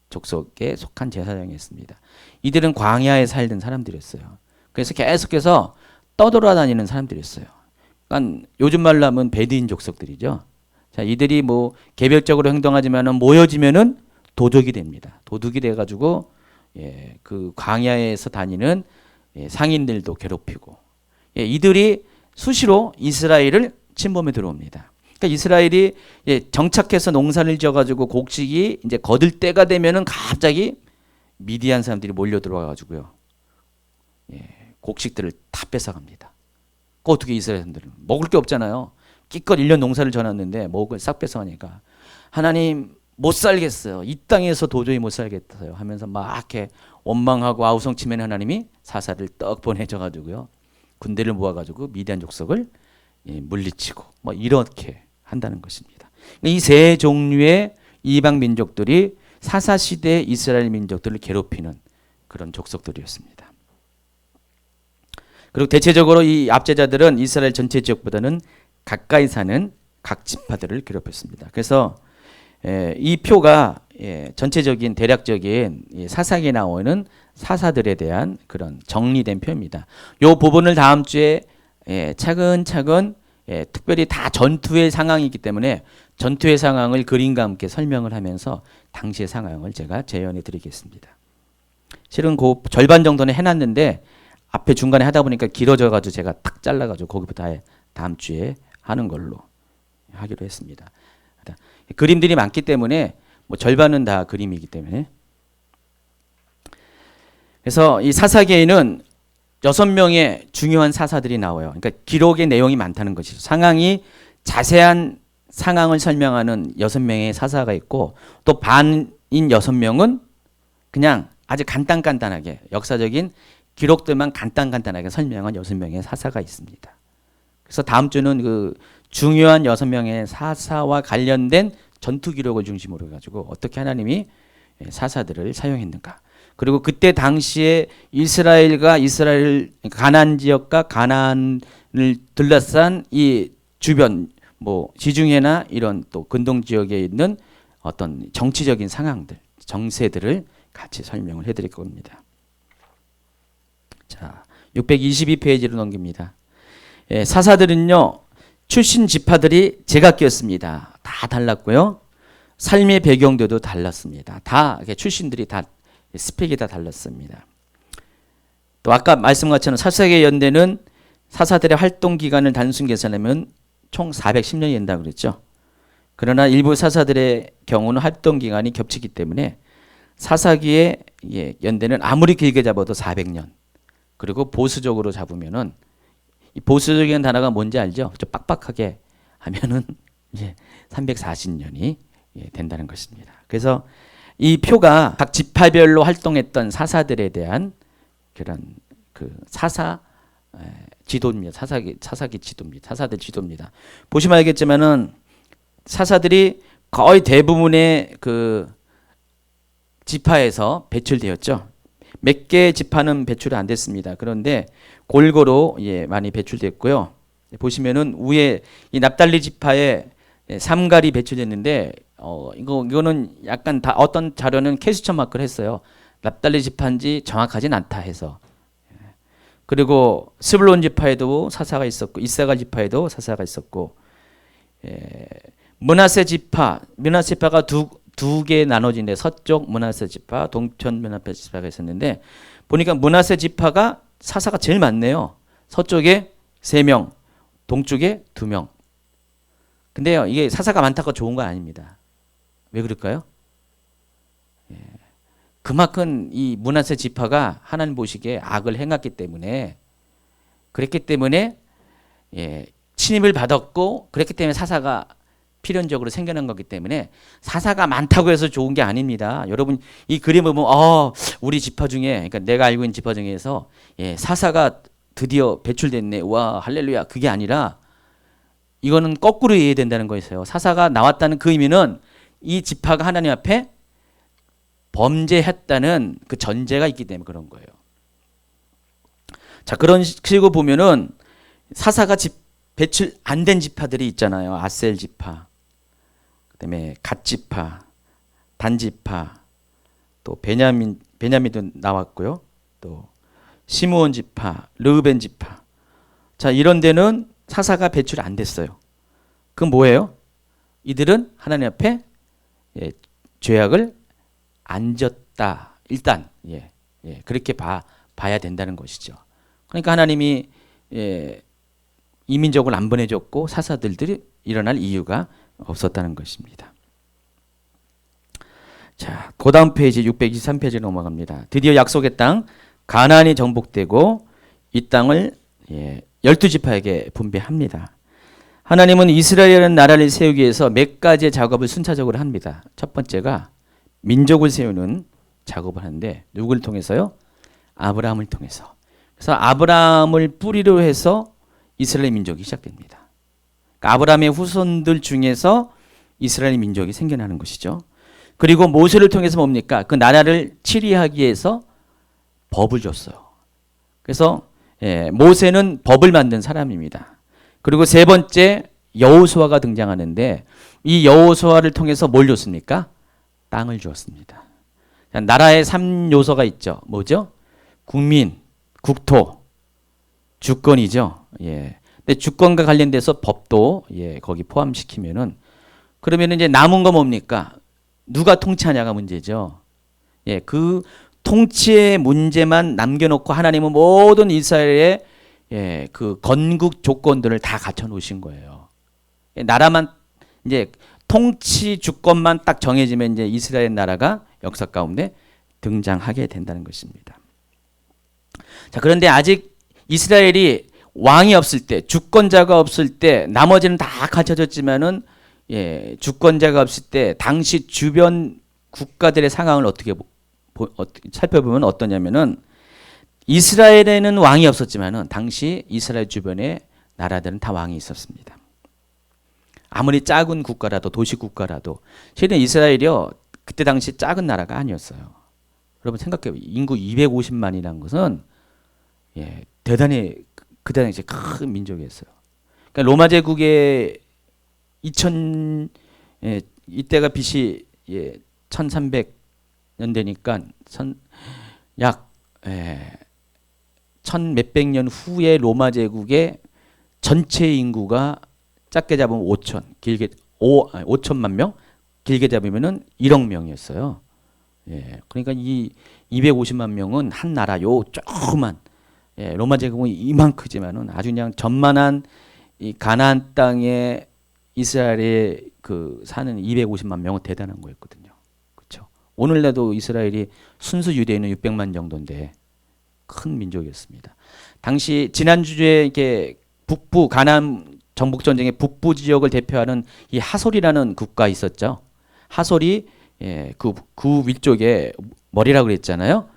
족속에 속한 제사장이었습니다. 이들은 광야에 살던 사람들이었어요. 그래서 계속해서 떠돌아다니는 사람들이었어요. 그러니까 요즘 말로 하면 베드인 족속들이죠. 자, 이들이 뭐 개별적으로 행동하지만은 모여지면은 도둑이 됩니다. 도둑이 돼가지고 그 광야에서 다니는 상인들도 괴롭히고 이들이 수시로 이스라엘을 침범해 들어옵니다. 그러니까 이스라엘이 정착해서 농사를 지어가지고 곡식이 이제 거둘 때가 되면은 갑자기 미디안 사람들이 몰려 들어와가지고요, 곡식들을 다 뺏어갑니다. 그 어떻게 이스라엘 사람들은 먹을 게 없잖아요. 기껏 1년 농사를 져놨는데 먹을 걸 싹 뺏어가니까 하나님 못 살겠어요. 이 땅에서 도저히 못 살겠어요. 하면서 막 이렇게 원망하고 아우성치면 하나님이 사사를 떡 보내줘가지고요, 군대를 모아가지고 미디안 족속을 물리치고 뭐 이렇게 한다는 것입니다. 이 세 종류의 이방 민족들이 사사 시대 이스라엘 민족들을 괴롭히는 그런 족속들이었습니다. 그리고 대체적으로 이 압제자들은 이스라엘 전체 지역보다는 가까이 사는 각 지파들을 괴롭혔습니다. 그래서 이 표가 전체적인 대략적인 사사기에 나오는 사사들에 대한 그런 정리된 표입니다. 이 부분을 다음 주에 차근차근 특별히 다 전투의 상황이기 때문에 전투의 상황을 그림과 함께 설명을 하면서 당시의 상황을 제가 재현해 드리겠습니다. 실은 그 절반 정도는 해놨는데 앞에 중간에 하다 보니까 길어져 가지고 제가 탁 잘라 가지고 거기부터 다음 주에 하는 걸로 하기로 했습니다. 그림들이 많기 때문에 뭐 절반은 다 그림이기 때문에. 그래서 이 사사기에는 6명의 중요한 사사들이 나와요. 그러니까 기록의 내용이 많다는 것이죠. 상황이 자세한 상황을 설명하는 6명의 사사가 있고 또 반인 6명은 그냥 아주 간단하게 역사적인 기록들만 간단하게 설명한 6명의 사사가 있습니다. 그래서 다음 주는 그 중요한 6명의 사사와 관련된 전투 기록을 중심으로 해가지고 어떻게 하나님이 사사들을 사용했는가. 그리고 그때 당시에 이스라엘 가나안 지역과 가나안을 둘러싼 이 주변 뭐 지중해나 이런 또 근동 지역에 있는 어떤 정치적인 상황들, 정세들을 같이 설명을 해드릴 겁니다. 자, 622페이지로 넘깁니다. 사사들은요, 출신 지파들이 제각기였습니다. 다 달랐고요. 삶의 배경들도 달랐습니다. 다 출신들이 다 스펙이 다 달랐습니다. 또 아까 말씀한 것처럼 사사기의 연대는 사사들의 활동 기간을 단순 계산하면 총 410년이 된다고 그랬죠. 그러나 일부 사사들의 경우는 활동 기간이 겹치기 때문에 사사기의 연대는 아무리 길게 잡아도 400년. 그리고 보수적으로 잡으면은 이 보수적인 단어가 뭔지 알죠? 좀 빡빡하게 하면은 이제 340년이 된다는 것입니다. 그래서 이 표가 각 지파별로 활동했던 사사들에 대한 그런 그 사사 지도입니다. 사사기 지도입니다. 사사들 지도입니다. 보시면 알겠지만은 사사들이 거의 대부분의 그 지파에서 배출되었죠. 몇 개의 지파는 배출이 안 됐습니다. 그런데 골고루 많이 배출됐고요. 보시면은 위에 이 납달리 지파에 삼갈이 배출됐는데 이거는 약간 다 어떤 자료는 캐스천 마크를 했어요. 납달리 지파인지 정확하진 않다 해서. 그리고 스불론 지파에도 사사가 있었고 이사갈 지파에도 사사가 있었고 므낫세 지파가 두 개 나눠진데 서쪽 므낫세 지파, 동편 므낫세 지파가 있었는데 보니까 므낫세 지파가 사사가 제일 많네요. 서쪽에 3명, 동쪽에 2명. 근데요, 이게 사사가 많다고 좋은 건 아닙니다. 왜 그럴까요? 그만큼 이 므낫세 지파가 하나님 보시기에 악을 행했기 때문에 그랬기 때문에 침입을 받았고 그랬기 때문에 사사가 필연적으로 생겨난 거기 때문에 사사가 많다고 해서 좋은 게 아닙니다. 여러분 이 그림을 보면 우리 지파 중에 그러니까 내가 알고 있는 지파 중에서 사사가 드디어 배출됐네. 와 할렐루야. 그게 아니라 이거는 거꾸로 이해해야 된다는 거였어요. 사사가 나왔다는 그 의미는 이 지파가 하나님 앞에 범죄했다는 그 전제가 있기 때문에 그런 거예요. 자, 그런 식으로 보면은 사사가 배출 안 된 지파들이 있잖아요. 아셀 지파, 그다음에 갓 지파, 단 지파, 또 베냐민도 나왔고요. 또 시므온 지파, 르우벤 지파. 자, 이런 데는 사사가 배출이 안 됐어요. 그건 뭐예요? 이들은 하나님 앞에 죄악을 안 졌다. 일단 그렇게 봐야 된다는 것이죠. 그러니까 하나님이 이민족을 안 보내줬고 사사들이 일어날 이유가 없었다는 것입니다. 자, 그 다음 페이지 623페이지로 넘어갑니다. 드디어 약속의 땅 가나안이 정복되고 이 땅을 12지파에게 분배합니다. 하나님은 이스라엘이라는 나라를 세우기 위해서 몇 가지의 작업을 순차적으로 합니다. 첫 번째가 민족을 세우는 작업을 하는데 누구를 통해서요? 아브라함을 통해서. 그래서 아브라함을 뿌리로 해서 이스라엘 민족이 시작됩니다. 그러니까 아브라함의 후손들 중에서 이스라엘 민족이 생겨나는 것이죠. 그리고 모세를 통해서 뭡니까? 그 나라를 치리하기 위해서 법을 줬어요. 그래서 모세는 법을 만든 사람입니다. 그리고 세 번째 여호수아가 등장하는데 이 여호수아를 통해서 뭘 줬습니까? 땅을 주었습니다. 나라의 3요소가 있죠. 뭐죠? 국민, 국토, 주권이죠. 예. 근데 주권과 관련돼서 법도 거기 포함시키면은 그러면 이제 남은 거 뭡니까? 누가 통치하냐가 문제죠. 예, 그 통치의 문제만 남겨놓고 하나님은 모든 이스라엘의 그 건국 조건들을 다 갖춰 놓으신 거예요. 나라만 이제 통치 주권만 딱 정해지면 이제 이스라엘 나라가 역사 가운데 등장하게 된다는 것입니다. 자, 그런데 아직 이스라엘이 왕이 없을 때, 주권자가 없을 때, 나머지는 다 갖춰졌지만은 주권자가 없을 때 당시 주변 국가들의 상황을 어떻게 살펴보면 어떠냐면은 이스라엘에는 왕이 없었지만은 당시 이스라엘 주변의 나라들은 다 왕이 있었습니다. 아무리 작은 국가라도 도시 국가라도 실은 이스라엘이요 그때 당시 작은 나라가 아니었어요. 여러분 생각해요. 인구 250만이라는 것은 대단히 그때 당시 큰 민족이었어요. 그러니까 로마 제국의 2000 이때가 BC 1300년대니까 약 1000 몇백 년 후에 로마 제국의 전체 인구가 작게 잡으면 5천, 길게 5천만 명, 길게 잡으면은 1억 명이었어요. 그러니까 이 250만 명은 한 나라 요 조그만 로마 제국은 이만크지만은 아주 그냥 전만한 이 가나안 땅에 이스라엘에 그 사는 250만 명은 대단한 거였거든요. 그렇죠? 오늘날도 이스라엘이 순수 유대인은 600만 정도인데 큰 민족이었습니다. 당시 지난주에 이렇게 북부 가나안 정복 전쟁의 북부 지역을 대표하는 이 하솔이라는 국가 있었죠. 하솔이 그 위쪽에 머리라고 그랬잖아요.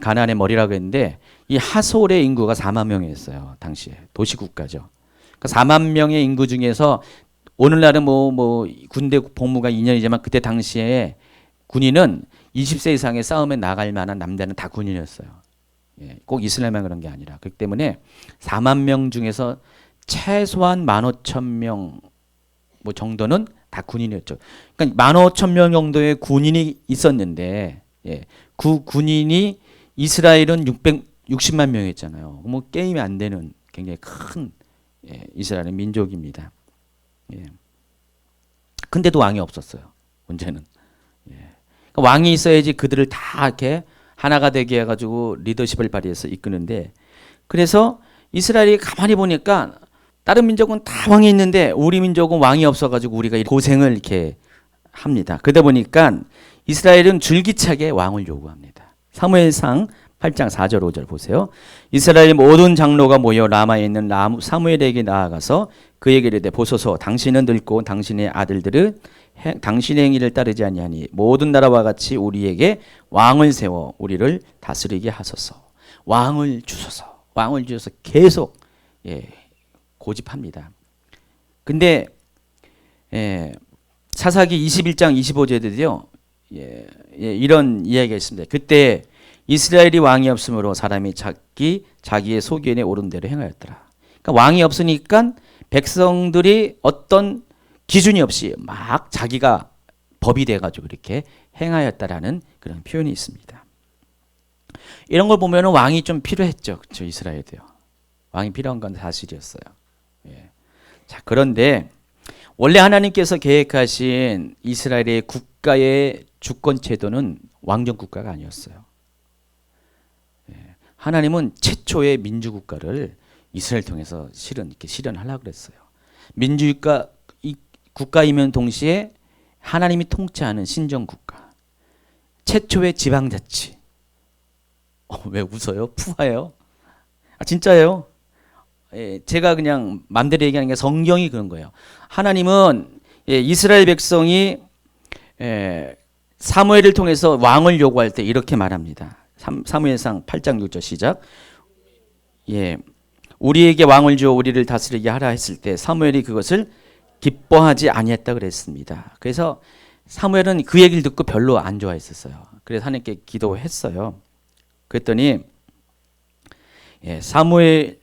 가나안의 머리라고 했는데 이 하솔의 인구가 4만 명이었어요. 당시에 도시 국가죠. 그러니까 4만 명의 인구 중에서 오늘날은 뭐 군대 복무가 2년이지만 그때 당시에 군인은 20세 이상의 싸움에 나갈 만한 남자는 다 군인이었어요. 꼭 이스라엘만 그런 게 아니라. 그렇기 때문에 4만 명 중에서 최소한 15,000명 뭐 정도는 다 군인이었죠. 그러니까 15,000명 정도의 군인이 있었는데 그 군인이 이스라엘은 660만 명이었잖아요. 뭐 게임이 안 되는 굉장히 큰 이스라엘의 민족입니다. 근데도 왕이 없었어요. 문제는. 그러니까 왕이 있어야지 그들을 다 이렇게 하나가 되게 해가지고 리더십을 발휘해서 이끄는데 그래서 이스라엘이 가만히 보니까 다른 민족은 다 왕이 있는데 우리 민족은 왕이 없어가지고 우리가 고생을 이렇게 합니다. 그러다 보니까 이스라엘은 줄기차게 왕을 요구합니다. 사무엘상 8장 4절 5절 보세요. 이스라엘 모든 장로가 모여 라마에 있는 사무엘에게 나아가서 그에게 이르되 보소서 당신은 늙고 당신의 아들들은 당신의 행위를 따르지 아니하니 모든 나라와 같이 우리에게 왕을 세워 우리를 다스리게 하소서. 왕을 주소서. 왕을 주셔서 계속 고집합니다. 근데 사사기 21장 25절에도요. 이런 이야기가 있습니다. 그때 이스라엘이 왕이 없으므로 사람이 자기의 소견에 오른 대로 행하였더라. 그러니까 왕이 없으니까 백성들이 어떤 기준이 없이 막 자기가 법이 돼가지고 이렇게 행하였다라는 그런 표현이 있습니다. 이런 걸 보면 왕이 좀 필요했죠. 그렇죠? 이스라엘도요. 왕이 필요한 건 사실이었어요. 자, 그런데 원래 하나님께서 계획하신 이스라엘의 국가의 주권 제도는 왕정 국가가 아니었어요. 하나님은 최초의 민주국가를 이스라엘 통해서 이렇게 실현하려고 그랬어요. 국가이면 동시에 하나님이 통치하는 신정국가. 최초의 지방자치. 왜 웃어요? 푸아요? 진짜예요. 제가 그냥 맘대로 얘기하는 게 성경이 그런 거예요. 하나님은 이스라엘 백성이 사무엘을 통해서 왕을 요구할 때 이렇게 말합니다. 사무엘상 8장 6절 시작. 우리에게 왕을 주어 우리를 다스리게 하라 했을 때 사무엘이 그것을 기뻐하지 아니했다 그랬습니다. 그래서 사무엘은 그 얘기를 듣고 별로 안 좋아했었어요. 그래서 하나님께 기도했어요. 그랬더니 사무엘상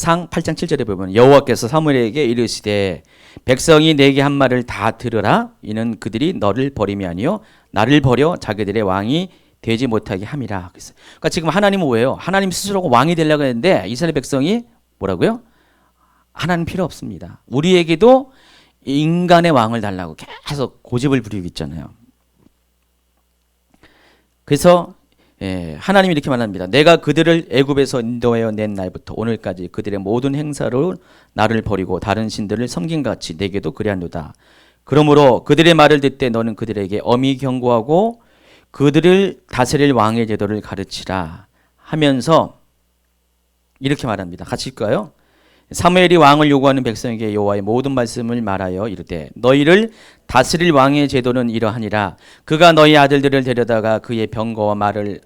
상 8장 7절에 보면 여호와께서 사무엘에게 이르시되 백성이 내게 한 말을 다 들으라. 이는 그들이 너를 버림이 아니요 나를 버려 자기들의 왕이 되지 못하게 함이라. 그러니까 지금 하나님은 뭐예요? 하나님 스스로가 왕이 되려고 했는데 이스라엘 백성이 뭐라고요? 하나님 필요 없습니다. 우리에게도 인간의 왕을 달라고 계속 고집을 부리고 있잖아요. 그래서 하나님이 이렇게 말합니다. 내가 그들을 애굽에서 인도하여 낸 날부터 오늘까지 그들의 모든 행사로 나를 버리고 다른 신들을 섬긴 같이 내게도 그리하노다. 그러므로 그들의 말을 듣되 너는 그들에게 엄히 경고하고 그들을 다스릴 왕의 제도를 가르치라 하면서 이렇게 말합니다. 같이 읽을까요? 사무엘이 왕을 요구하는 백성에게 여호와의 모든 말씀을 말하여 이르되 너희를 다스릴 왕의 제도는 이러하니라. 그가 너희 아들들을 데려다가 그의 병거와 말을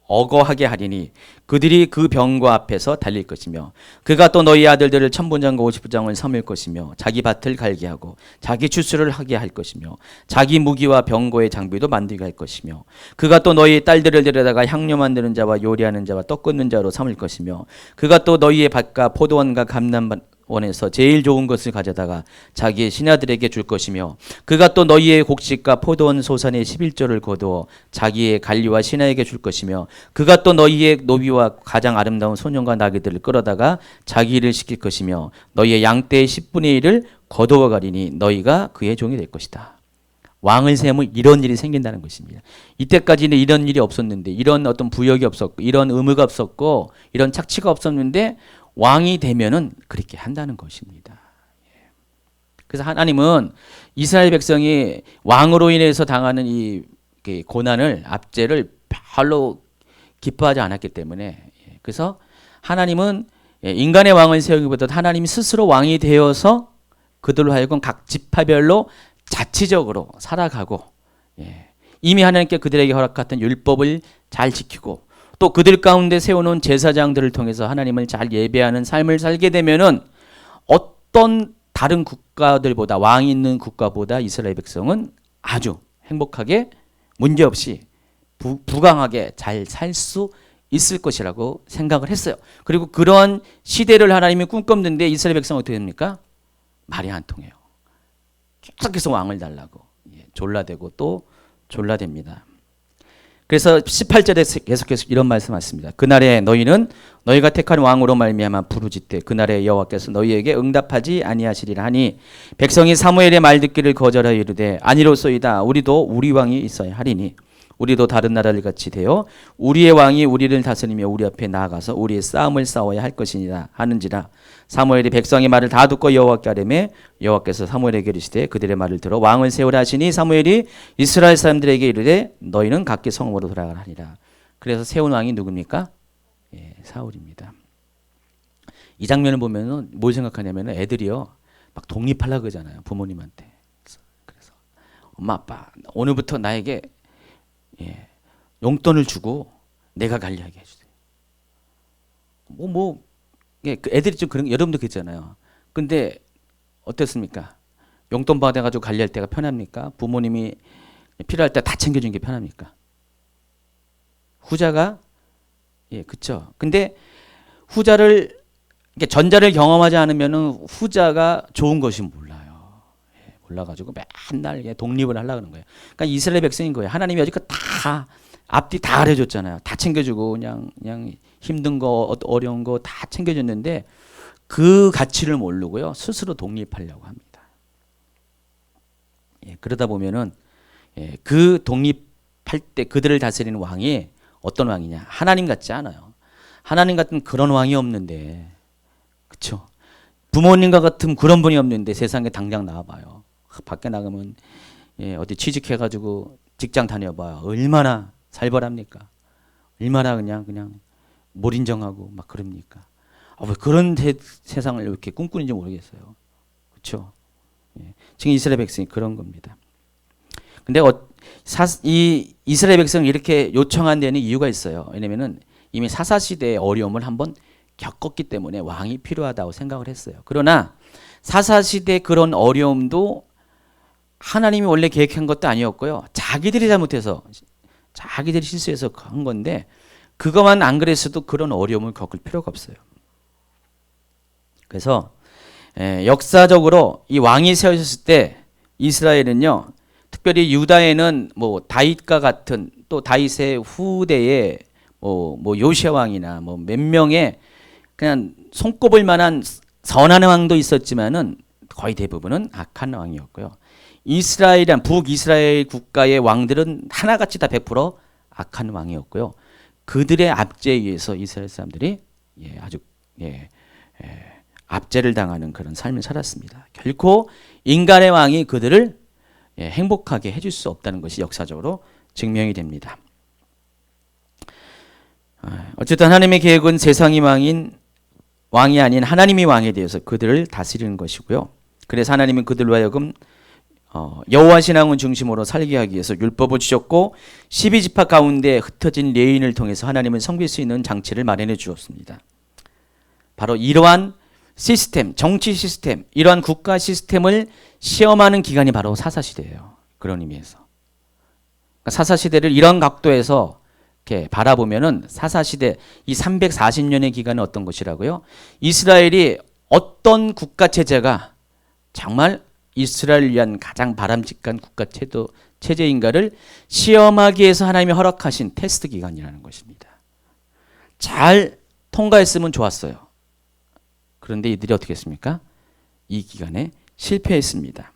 어거하게 하리니 그들이 그 병거 앞에서 달릴 것이며 그가 또 너희 아들들을 1000분장과 50분장을 섬을 것이며 자기 밭을 갈게 하고 자기 추수를 하게 할 것이며 자기 무기와 병거의 장비도 만들게 할 것이며 그가 또 너희 딸들을 데려다가 향료 만드는 자와 요리하는 자와 떡 굽는 자로 삼을 것이며 그가 또 너희의 밭과 포도원과 감람원에서 제일 좋은 것을 가져다가 자기의 신하들에게 줄 것이며 그가 또 너희의 곡식과 포도원 소산의 11조를 거두어 자기의 관리와 신하에게 줄 것이며 그가 또 너희의 노비와 가장 아름다운 소년과 나귀들을 끌어다가 자기 일을 시킬 것이며 너희의 양떼의 10분의 1을 거두어 가리니 너희가 그의 종이 될 것이다. 왕을 세우면 이런 일이 생긴다는 것입니다. 이때까지는 이런 일이 없었는데 이런 어떤 부역이 없었고 이런 의무가 없었고 이런 착취가 없었는데 왕이 되면은 그렇게 한다는 것입니다. 그래서 하나님은 이스라엘 백성이 왕으로 인해서 당하는 이 고난을 압제를 별로 기뻐하지 않았기 때문에 그래서 하나님은 인간의 왕을 세우기보다 하나님이 스스로 왕이 되어서 그들로 하여금 각 지파별로 자치적으로 살아가고 이미 하나님께 그들에게 허락했던 율법을 잘 지키고 또 그들 가운데 세워놓은 제사장들을 통해서 하나님을 잘 예배하는 삶을 살게 되면은 어떤 다른 국가들보다 왕이 있는 국가보다 이스라엘 백성은 아주 행복하게 문제없이 부강하게 잘 살 수 있을 것이라고 생각을 했어요. 그리고 그런 시대를 하나님이 꿈꿨는데 이스라엘 백성은 어떻게 됩니까? 말이 안 통해요. 계속해서 왕을 달라고 졸라대고 또 졸라댑니다. 그래서 18절에 계속해서 이런 말씀하셨습니다. 그날에 너희는 너희가 택한 왕으로 말미암아 부르짖되 그날에 여호와께서 너희에게 응답하지 아니하시리라 하니 백성이 사무엘의 말 듣기를 거절하여 이르되 아니로소이다. 우리도 우리 왕이 있어야 하리니 우리도 다른 나라를 같이 되어 우리의 왕이 우리를 다스리며 우리 앞에 나아가서 우리의 싸움을 싸워야 할 것이니라 하는지라. 사무엘이 백성의 말을 다 듣고 여호와께 아뢰매 여호와께서 사무엘에게 이르시되 그들의 말을 들어 왕을 세우라 하시니 사무엘이 이스라엘 사람들에게 이르되 너희는 각기 성읍으로 돌아가라 하니라. 그래서 세운 왕이 누굽니까? 사울입니다. 이 장면을 보면은 뭘 생각하냐면 애들이요 막 독립하려고 그러잖아요 부모님한테. 그래서 엄마 아빠 오늘부터 나에게 용돈을 주고 내가 관리하게 해주세요. 그 애들이 좀 그런 여러분도 그랬잖아요. 근데 어땠습니까? 용돈 받아가지고 관리할 때가 편합니까? 부모님이 필요할 때 다 챙겨주는 게 편합니까? 후자가 그쵸. 근데 후자를 전자를 경험하지 않으면은 후자가 좋은 것이 몰라요. 몰라가지고 맨날 독립을 하려고 하는 거예요. 그러니까 이스라엘 백성인 거예요. 하나님이 여지껏 다 앞뒤 다 가려줬잖아요. 다 챙겨주고 그냥 힘든 거 어려운 거 다 챙겨줬는데 그 가치를 모르고요 스스로 독립하려고 합니다. 그러다 보면은 그 독립할 때 그들을 다스리는 왕이 어떤 왕이냐? 하나님 같지 않아요. 하나님 같은 그런 왕이 없는데, 그렇죠? 부모님과 같은 그런 분이 없는데 세상에 당장 나와봐요. 밖에 나가면 어디 취직해가지고 직장 다녀봐요. 얼마나 살벌합니까? 얼마나 그냥 몰인정하고 막 그럽니까? 왜 그런 세상을 이렇게 꿈꾸는지 모르겠어요. 그렇죠? 지금 이스라엘 백성이 그런 겁니다. 근데 이 이스라엘 백성을 이렇게 요청한 데는 이유가 있어요. 왜냐면은 이미 사사시대의 어려움을 한번 겪었기 때문에 왕이 필요하다고 생각을 했어요. 그러나 사사시대 그런 어려움도 하나님이 원래 계획한 것도 아니었고요. 자기들이 잘못해서 자기들이 실수해서 한 건데 그것만 안 그랬어도 그런 어려움을 겪을 필요가 없어요. 그래서 역사적으로 이 왕이 세워졌을 때 이스라엘은요, 특별히 유다에는 뭐 다윗과 같은 또 다윗의 후대에 뭐 요시아 왕이나 뭐 몇 명의 그냥 손꼽을 만한 선한 왕도 있었지만은 거의 대부분은 악한 왕이었고요. 이스라엘이란 북이스라엘 국가의 왕들은 하나같이 다 100% 악한 왕이었고요. 그들의 압제에 의해서 이스라엘 사람들이 아주 압제를 당하는 그런 삶을 살았습니다. 결코 인간의 왕이 그들을 행복하게 해줄 수 없다는 것이 역사적으로 증명이 됩니다. 어쨌든 하나님의 계획은 세상이 왕이 아닌 하나님이 왕에 대해서 그들을 다스리는 것이고요. 그래서 하나님은 그들로 하여금 여호와 신앙을 중심으로 살게 하기 위해서 율법을 주셨고 12지파 가운데 흩어진 레인을 통해서 하나님을 섬길 수 있는 장치를 마련해 주었습니다. 바로 이러한 시스템, 정치 시스템, 이러한 국가 시스템을 시험하는 기간이 바로 사사시대예요. 그런 의미에서. 그러니까 사사시대를 이런 각도에서 이렇게 바라보면은 사사시대 이 340년의 기간은 어떤 것이라고요? 이스라엘이 어떤 국가 체제가 정말 이스라엘을 위한 가장 바람직한 국가 체제인가를 시험하기 위해서 하나님이 허락하신 테스트 기간이라는 것입니다. 잘 통과했으면 좋았어요. 그런데 이들이 어떻게 했습니까? 이 기간에 실패했습니다.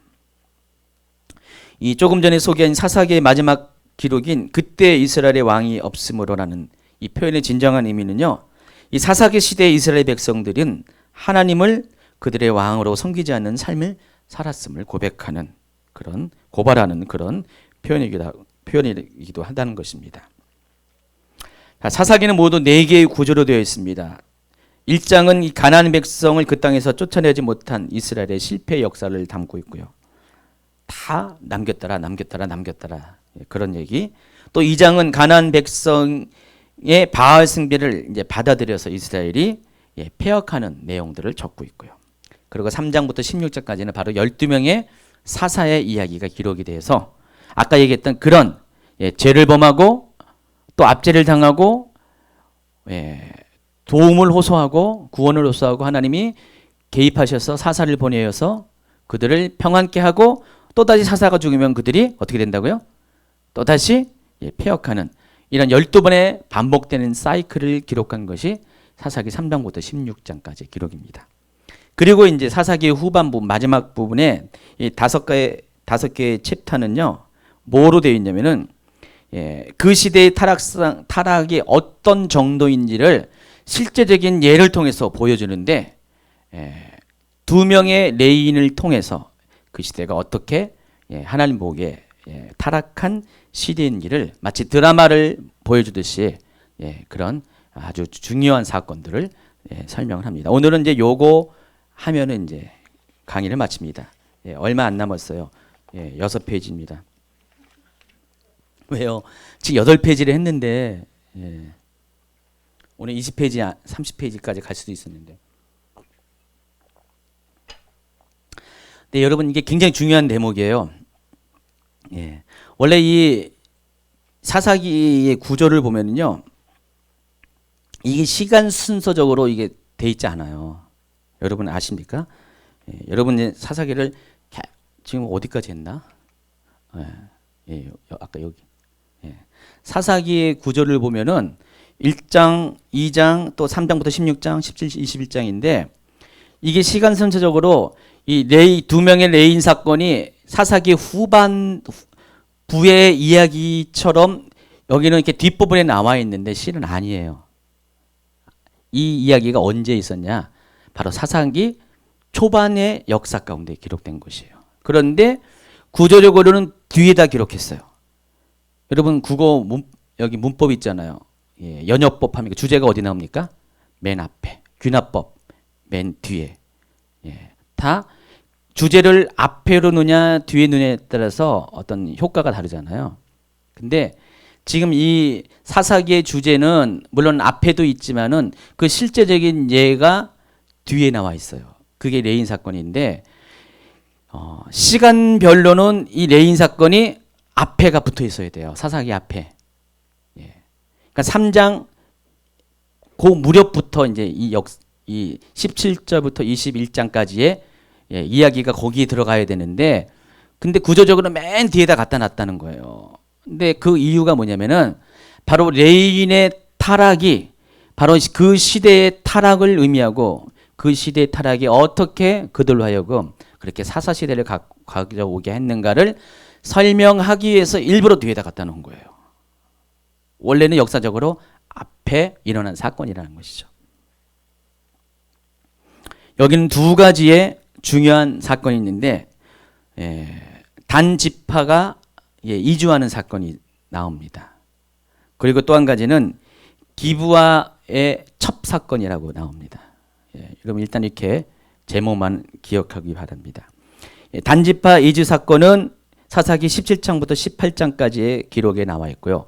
이 조금 전에 소개한 사사기의 마지막 기록인 그때 이스라엘의 왕이 없으므로라는 이 표현의 진정한 의미는요, 이 사사기 시대의 이스라엘 백성들은 하나님을 그들의 왕으로 섬기지 않는 삶을 살았음을 고백하는 그런 고발하는 그런 표현이기도 하다는 것입니다. 사사기는 모두 4개의 구조로 되어 있습니다. 1장은 이 가나안 백성을 그 땅에서 쫓아내지 못한 이스라엘의 실패 역사를 담고 있고요. 다 남겼더라 그런 얘기. 또 2장은 가나안 백성의 바알 숭배를 이제 받아들여서 이스라엘이 폐역하는 내용들을 적고 있고요. 그리고 3장부터 16장까지는 바로 12명의 사사의 이야기가 기록이 돼서 아까 얘기했던 그런 죄를 범하고 또 압제를 당하고 도움을 호소하고 구원을 호소하고 하나님이 개입하셔서 사사를 보내어서 그들을 평안케 하고 또다시 사사가 죽으면 그들이 어떻게 된다고요? 또다시 폐역하는 이런 12번의 반복되는 사이클을 기록한 것이 사사기 3장부터 16장까지 기록입니다. 그리고 이제 사사기의 후반부 마지막 부분에 이 5개의 챕터는요, 뭐로 되어 있냐면은 그 시대의 타락이 어떤 정도인지를 실제적인 예를 통해서 보여주는데 2명의 레인을 통해서 그 시대가 어떻게 하나님 보기에 타락한 시대인지를 마치 드라마를 보여주듯이 그런 아주 중요한 사건들을 설명을 합니다. 오늘은 이제 요거 하면은 이제 강의를 마칩니다. 얼마 안 남았어요. 6페이지입니다. 왜요? 지금 8페이지를 했는데 오늘 20페이지, 30페이지까지 갈 수도 있었는데. 네, 여러분 이게 굉장히 중요한 대목이에요. 원래 이 사사기의 구조를 보면은요, 이게 시간 순서적으로 이게 돼 있지 않아요. 여러분 아십니까? 여러분 사사기를 지금 어디까지 했나? 아까 여기. 사사기의 구조를 보면은 1장, 2장, 또 3장부터 16장, 17, 21장인데 이게 시간 순서적으로 이 2명의 레인 사건이 사사기 후반부의 이야기처럼 여기는 이렇게 뒷부분에 나와 있는데 실은 아니에요. 이 이야기가 언제 있었냐? 바로 사사기 초반의 역사 가운데 기록된 것이에요. 그런데 구조적으로는 뒤에다 기록했어요. 여러분 국어 여기 문법 있잖아요. 연역법 하면 주제가 어디 나옵니까? 맨 앞에. 귀납법 맨 뒤에. 다 주제를 앞에로 놓냐 뒤에 놓냐에 따라서 어떤 효과가 다르잖아요. 근데 지금 이 사사기의 주제는 물론 앞에도 있지만은 그 실제적인 예가 뒤에 나와 있어요. 그게 레인 사건인데 시간별로는 이 레인 사건이 앞에가 붙어 있어야 돼요. 사사기 앞에. 그러니까 3장 그 무렵부터 이제 이 17절부터 21장까지의 이야기가 거기에 들어가야 되는데 근데 구조적으로 맨 뒤에다 갖다 놨다는 거예요. 근데 그 이유가 뭐냐면은 바로 레인의 타락이 바로 그 시대의 타락을 의미하고 그 시대의 타락이 어떻게 그들로 하여금 그렇게 사사시대를 가져오게 했는가를 설명하기 위해서 일부러 뒤에다 갖다 놓은 거예요. 원래는 역사적으로 앞에 일어난 사건이라는 것이죠. 여기는 두 가지의 중요한 사건이 있는데 단 지파가 이주하는 사건이 나옵니다. 그리고 또 한 가지는 기브아의 첩 사건이라고 나옵니다. 여러분 일단 이렇게 제목만 기억하기 바랍니다. 단지파 이주 사건은 사사기 17장부터 18장까지의 기록에 나와 있고요.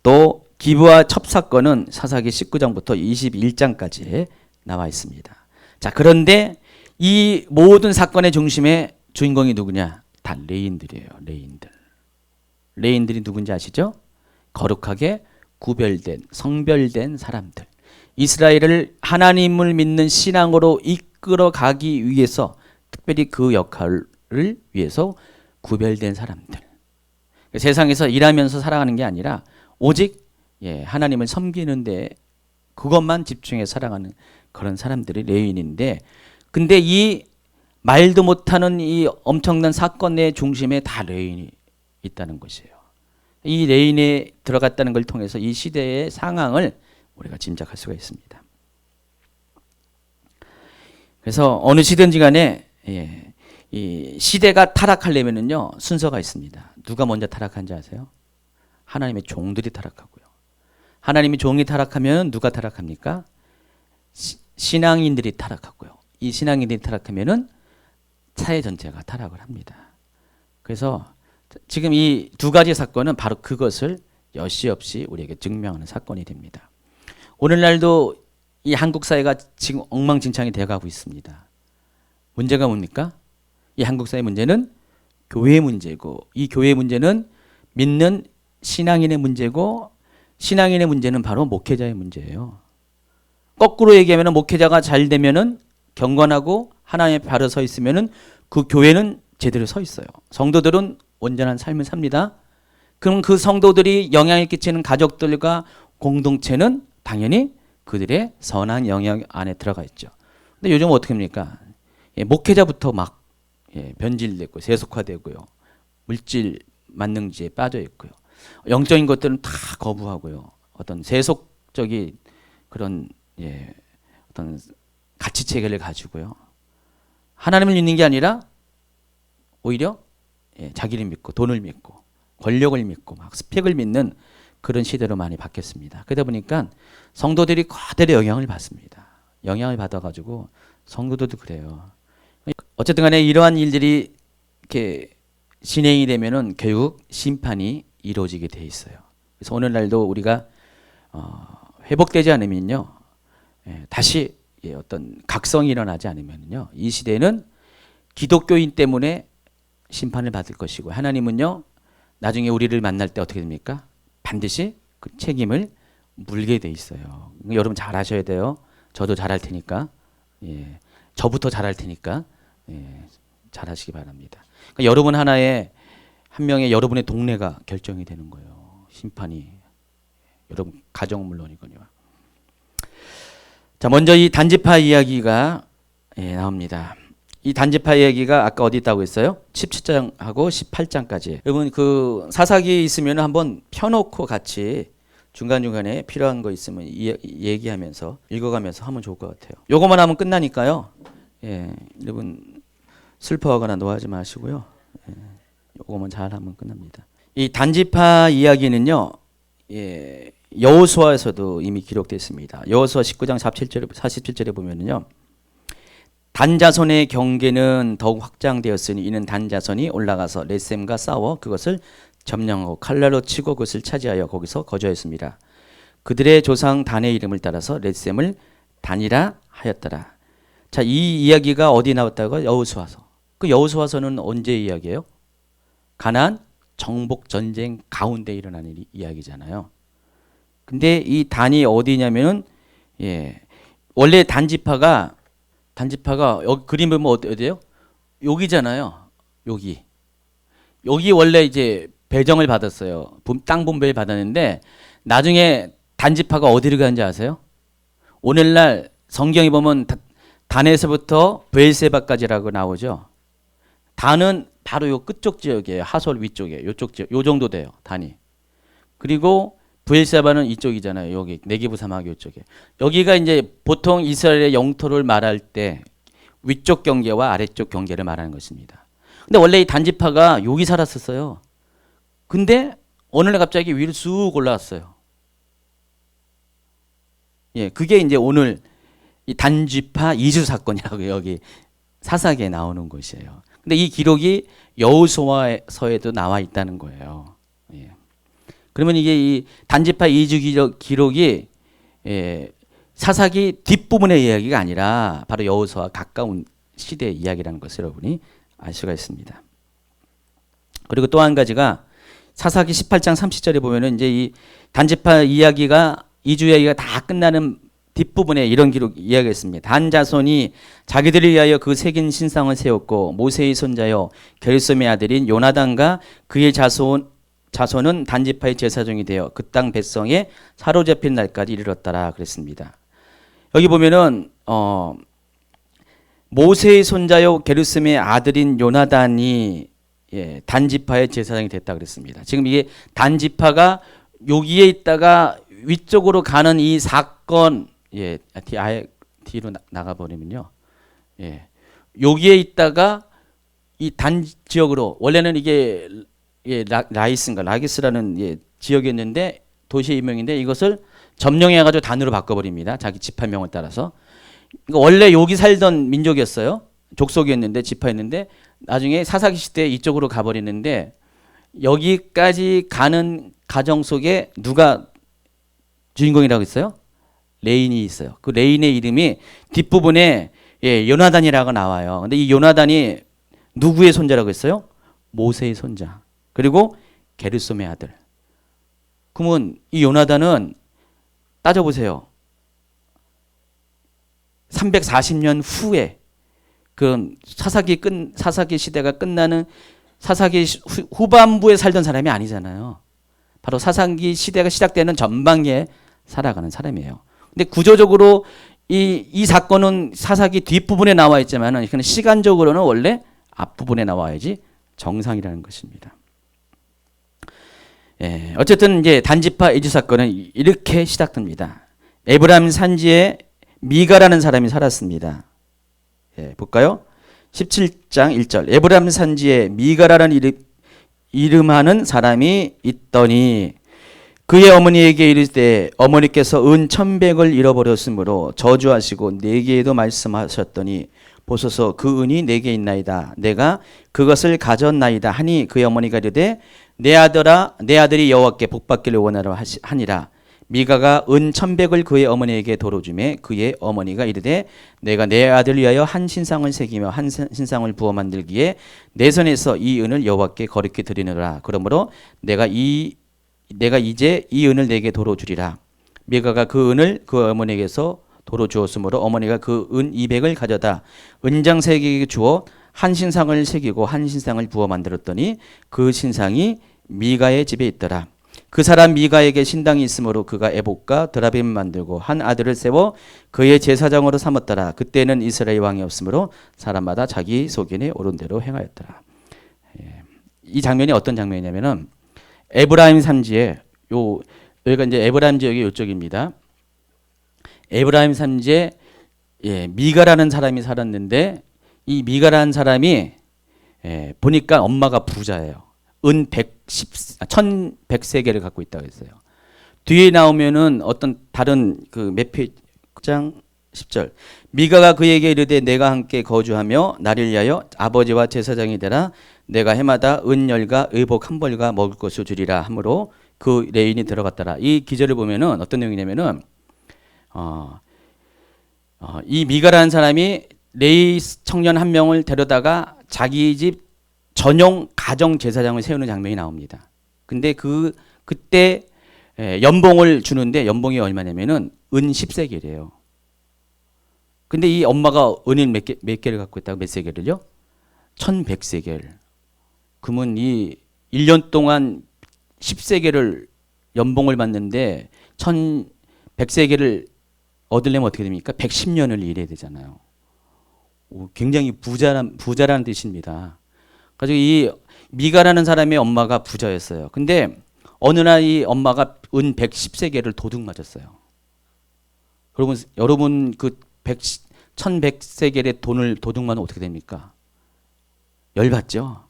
또 기브아 첩 사건은 사사기 19장부터 21장까지에 나와 있습니다. 자, 그런데 이 모든 사건의 중심에 주인공이 누구냐? 다 레인들이에요. 레인들. 레인들이 누군지 아시죠? 거룩하게 구별된, 성별된 사람들. 이스라엘을 하나님을 믿는 신앙으로 이끌어 가기 위해서 특별히 그 역할을 위해서 구별된 사람들. 세상에서 일하면서 살아가는 게 아니라 오직 하나님을 섬기는데 그것만 집중해 살아가는 그런 사람들이 레위인인데 근데 이 말도 못하는 이 엄청난 사건의 중심에 다 레위인이 있다는 것이에요. 이 레위인에 들어갔다는 걸 통해서 이 시대의 상황을 우리가 짐작할 수가 있습니다. 그래서 어느 시대든지 간에 이 시대가 타락하려면은요 순서가 있습니다. 누가 먼저 타락한지 아세요? 하나님의 종들이 타락하고요. 하나님의 종이 타락하면 누가 타락합니까? 신앙인들이 타락하고요. 이 신앙인들이 타락하면은 사회 전체가 타락을 합니다. 그래서 지금 이 두 가지 사건은 바로 그것을 여지없이 우리에게 증명하는 사건이 됩니다. 오늘날도 이 한국 사회가 지금 엉망진창이 되어가고 있습니다. 문제가 뭡니까? 이 한국 사회 문제는 교회의 문제고 이 교회의 문제는 믿는 신앙인의 문제고 신앙인의 문제는 바로 목회자의 문제예요. 거꾸로 얘기하면 목회자가 잘 되면은 경건하고 하나님의 바로 서 있으면은 그 교회는 제대로 서 있어요. 성도들은 온전한 삶을 삽니다. 그럼 그 성도들이 영향을 끼치는 가족들과 공동체는 당연히 그들의 선한 영향 안에 들어가 있죠. 근데 요즘 어떻게 합니까? 목회자부터 막 변질되고 세속화되고요. 물질 만능주의에 빠져 있고요. 영적인 것들은 다 거부하고요. 어떤 세속적인 그런 어떤 가치 체계를 가지고요. 하나님을 믿는 게 아니라 오히려 자기를 믿고 돈을 믿고 권력을 믿고 막 스펙을 믿는 그런 시대로 많이 바뀌었습니다. 그러다 보니까 성도들이 거대로 영향을 받습니다. 영향을 받아가지고 성도들도 그래요. 어쨌든 간에 이러한 일들이 이렇게 진행이 되면은 결국 심판이 이루어지게 돼 있어요. 그래서 오늘날도 우리가 회복되지 않으면요, 다시 어떤 각성이 일어나지 않으면요, 이 시대는 기독교인 때문에 심판을 받을 것이고 하나님은요, 나중에 우리를 만날 때 어떻게 됩니까? 반드시 그 책임을 물게 돼 있어요. 여러분 잘 아셔야 돼요. 저도 잘할 테니까, 저부터 잘할 테니까 잘 하시기 바랍니다. 그러니까 여러분 하나의 한 명의 여러분의 동네가 결정이 되는 거예요. 심판이 여러분 가정 물론이거든요. 자, 먼저 이 단지파 이야기가 나옵니다. 이 단지파 이야기가 아까 어디 있다고 했어요? 17장하고 18장까지. 여러분 그 사사기 있으면 한번 펴놓고 같이 중간중간에 필요한 거 있으면 얘기하면서 읽어가면서 하면 좋을 것 같아요. 요거만 하면 끝나니까요. 여러분 슬퍼하거나 노하지 마시고요. 요거만 잘하면 끝납니다. 이 단지파 이야기는요, 여호수아에서도 이미 기록되어 있습니다. 여호수아 19장 47절에 보면은요, 단자손의 경계는 더욱 확장되었으니 이는 단자손이 올라가서 렛셈과 싸워 그것을 점령하고 칼날로 치고 그것을 차지하여 거기서 거주하였습니다. 그들의 조상 단의 이름을 따라서 렛셈을 단이라 하였더라. 자, 이 이야기가 어디 나왔다고? 여호수아서. 그 여호수아서는 언제 이야기예요? 가나안 정복 전쟁 가운데 일어난 이야기잖아요. 근데 이 단이 어디냐면은 원래 단지파가 여기 그림 보면 어디예요? 여기잖아요. 여기 원래 이제 배정을 받았어요. 땅 분배를 받았는데 나중에 단지파가 어디를 가는지 아세요? 오늘날 성경에 보면 단에서부터 브엘세바까지라고 나오죠. 단은 바로 요 끝쪽 지역이에요. 하솔 위쪽에 요쪽 지역 요 정도 돼요. 단이. 그리고 브엘세바는 이쪽이잖아요. 여기 네게부 사막 요쪽에. 여기가 이제 보통 이스라엘의 영토를 말할 때 위쪽 경계와 아래쪽 경계를 말하는 것입니다. 근데 원래 이 단지파가 여기 살았었어요. 근데 어느 날 갑자기 위로 쑥 올라왔어요. 예, 그게 이제 오늘 이 단지파 이주 사건이라고 여기 사사기에 나오는 것이에요. 근데 이 기록이 여호수아서에도 나와 있다는 거예요. 예. 그러면 이게 이 단지파 이주 기록이 사사기 뒷부분의 이야기가 아니라 바로 여호수아와 가까운 시대의 이야기라는 것을 여러분이 알 수가 있습니다. 그리고 또 한 가지가 사사기 18장 30절에 보면은 이제 이 단지파 이야기가 이주 이야기가 다 끝나는 뒷부분에 이런 기록 이야기가 있습니다. 단 자손이 자기들을 위하여 그 새긴 신상을 세웠고 모세의 손자여 게르솜의 아들인 요나단과 그의 자손은 단지파의 제사장이 되어 그 땅 백성에 사로잡힌 날까지 이르렀더라 그랬습니다. 여기 보면은 모세의 손자요 게르솜의 아들인 요나단이 단지파의 제사장이 됐다 그랬습니다. 지금 이게 단지파가 여기에 있다가 위쪽으로 가는 이 사건, 아예 뒤로 나가 버리면요, 여기에 있다가 이 단 지역으로 원래는 이게 라기스라는 지역이었는데 도시의 이명인데 이것을 점령해가지고 단으로 바꿔버립니다. 자기 지파명을 따라서. 원래 여기 살던 민족이었어요. 족속이었는데 지파였는데 나중에 사사기 시대에 이쪽으로 가버리는데 여기까지 가는 과정 속에 누가 주인공이라고 있어요? 레인이 있어요. 그 레인의 이름이 뒷부분에 요나단이라고 나와요. 근데 이 요나단이 누구의 손자라고 했어요? 모세의 손자. 그리고 게르솜의 아들. 그러면 이 요나단은 따져보세요. 340년 후에 그 사사기 시대가 끝나는 사사기 후반부에 살던 사람이 아니잖아요. 바로 사사기 시대가 시작되는 전방에 살아가는 사람이에요. 근데 구조적으로 이 사건은 사사기 뒷부분에 나와 있지만은 시간적으로는 원래 앞부분에 나와야지 정상이라는 것입니다. 어쨌든 이제 단지파 이주 사건은 이렇게 시작됩니다. 에브라임 산지에 미가라는 사람이 살았습니다. 볼까요? 17장 1절. 에브라임 산지에 미가라는 이름하는 사람이 있더니 그의 어머니에게 이르되 어머니께서 은 1,100을 잃어버렸으므로 저주하시고 내게에도 말씀하셨더니 보소서 그 은이 내게 있나이다. 내가 그것을 가졌나이다 하니 그의 어머니가 이르되 내 아들아 내 아들이 여호와께 복받기를 원하라 하니라. 미가가 은 1,100을 그의 어머니에게 도로 주매 그의 어머니가 이르되 내가 내 아들을 위하여 한 신상을 새기며 한 신상을 부어 만들기에 내 손에서 이 은을 여호와께 거룩히 드리느라. 그러므로 내가 이제 이 은을 내게 도로 주리라. 미가가 그 은을 그 어머니에게서 도로 주었으므로 어머니가 그 은 200을 가져다 은장새에게 주어 한 신상을 새기고 한 신상을 부어 만들었더니 그 신상이 미가의 집에 있더라. 그 사람 미가에게 신당이 있으므로 그가 에봇과 드라빔을 만들고 한 아들을 세워 그의 제사장으로 삼았더라. 그때는 이스라엘 왕이 없으므로 사람마다 자기 소견에 옳은 대로 행하였더라. 이 장면이 어떤 장면이냐면은 에브라임 산지에 여기가 이제 에브라임 지역이 이쪽입니다. 에브라임 산지에 미가라는 사람이 살았는데 이 미가라는 사람이 보니까 엄마가 부자예요. 은 1,100세겔을 갖고 있다고 했어요. 뒤에 나오면은 어떤 다른 그 몇 장 10절. 미가가 그에게 이르되 내가 함께 거주하며 나를 위하여 아버지와 제사장이 되라. 내가 해마다 은열과 의복 한 벌과 먹을 것을 주리라 하므로 그 레인이 들어갔더라. 이 기절을 보면은 어떤 내용이냐면은 이 미가라는 사람이 레이 청년 한 명을 데려다가 자기 집 전용 가정 제사장을 세우는 장면이 나옵니다. 근데 그때 연봉을 주는데 연봉이 얼마냐면은 은 10세겔이에요. 근데 이 엄마가 은인 몇 개를 갖고 있다고? 몇 세겔을요? 1100세겔. 그러면 이 1년 동안 10세겔을 연봉을 받는데 1100세겔을 얻으려면 어떻게 됩니까? 110년을 일해야 되잖아요. 굉장히 부자라는 뜻입니다. 그래서 이 미가라는 사람의 엄마가 부자였어요. 근데 어느 날 이 엄마가 은 110세겔을 도둑 맞았어요. 여러분 그 1100세겔의 돈을 도둑 맞으면 어떻게 됩니까? 열받죠.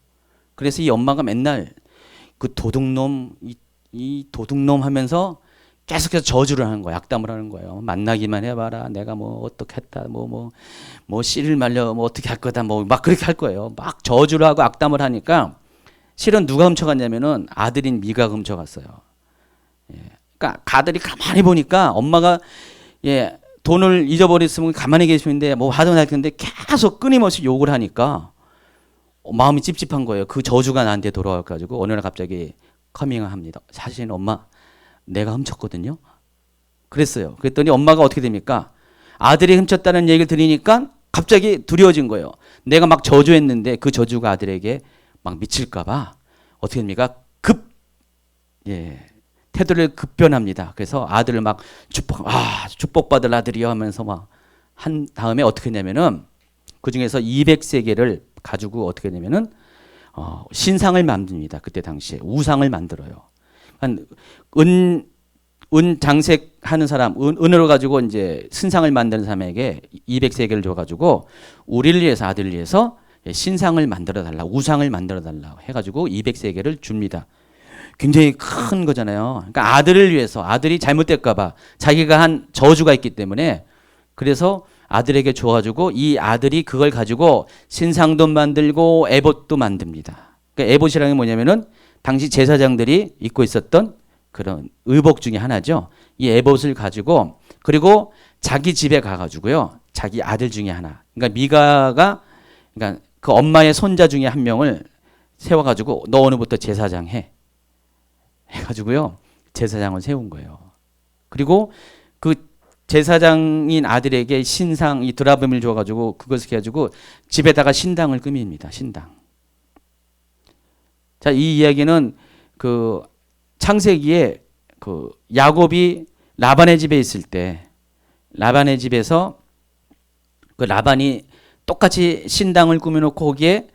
그래서 이 엄마가 맨날 그 도둑놈, 이 도둑놈 하면서 계속해서 저주를 하는 거예요. 악담을 하는 거예요. 만나기만 해봐라. 내가 뭐 어떻게 했다. 뭐 씨를 말려 뭐 어떻게 할 거다. 뭐 막 그렇게 할 거예요. 막 저주를 하고 악담을 하니까 실은 누가 훔쳐갔냐면은 아들인 미가가 훔쳐갔어요. 예. 그러니까 아들이 가만히 보니까 엄마가 예, 돈을 잊어버렸으면 가만히 계시는데 뭐 하든 할 텐데 계속 끊임없이 욕을 하니까 마음이 찝찝한 거예요. 그 저주가 나한테 돌아와가지고 어느 날 갑자기 커밍을 합니다. 사실은 엄마 내가 훔쳤거든요. 그랬어요. 그랬더니 엄마가 어떻게 됩니까? 아들이 훔쳤다는 얘기를 들으니까 갑자기 두려워진 거예요. 내가 막 저주했는데 그 저주가 아들에게 막 미칠까봐 어떻게 됩니까? 태도를 급변합니다. 그래서 아들을 막 축복받을 아들이요 하면서 막 한 다음에 어떻게 했냐면은 그 중에서 200세겔을 가지고 어떻게 했냐면은 신상을 만듭니다. 그때 당시에 우상을 만들어요. 은 장색하는 사람, 은으로 가지고 이제 신상을 만드는 사람에게 200세겔을 줘가지고 우리를 위해서 아들을 위해서 신상을 만들어 달라, 우상을 만들어 달라 해가지고 200세겔을 줍니다. 굉장히 큰 거잖아요. 그러니까 아들을 위해서, 아들이 잘못될까봐 자기가 한 저주가 있기 때문에 그래서 아들에게 줘가지고 이 아들이 그걸 가지고 신상도 만들고 에봇도 만듭니다. 그러니까 에봇이라는 게 뭐냐면은 당시 제사장들이 입고 있었던 그런 의복 중에 하나죠. 이 에봇을 가지고 그리고 자기 집에 가가지고요. 자기 아들 중에 하나. 그러니까 미가가 그러니까 그 엄마의 손자 중에 한 명을 세워가지고 너 오늘부터 제사장 해가지고요. 제사장을 세운 거예요. 그리고 그 제사장인 아들에게 신상 이 드라빔을 줘가지고 그것을 해가지고 집에다가 신당을 꾸밉니다. 신당. 자, 이 이야기는 그 창세기에 그 야곱이 라반의 집에 있을 때 라반의 집에서 그 라반이 똑같이 신당을 꾸며놓고 거기에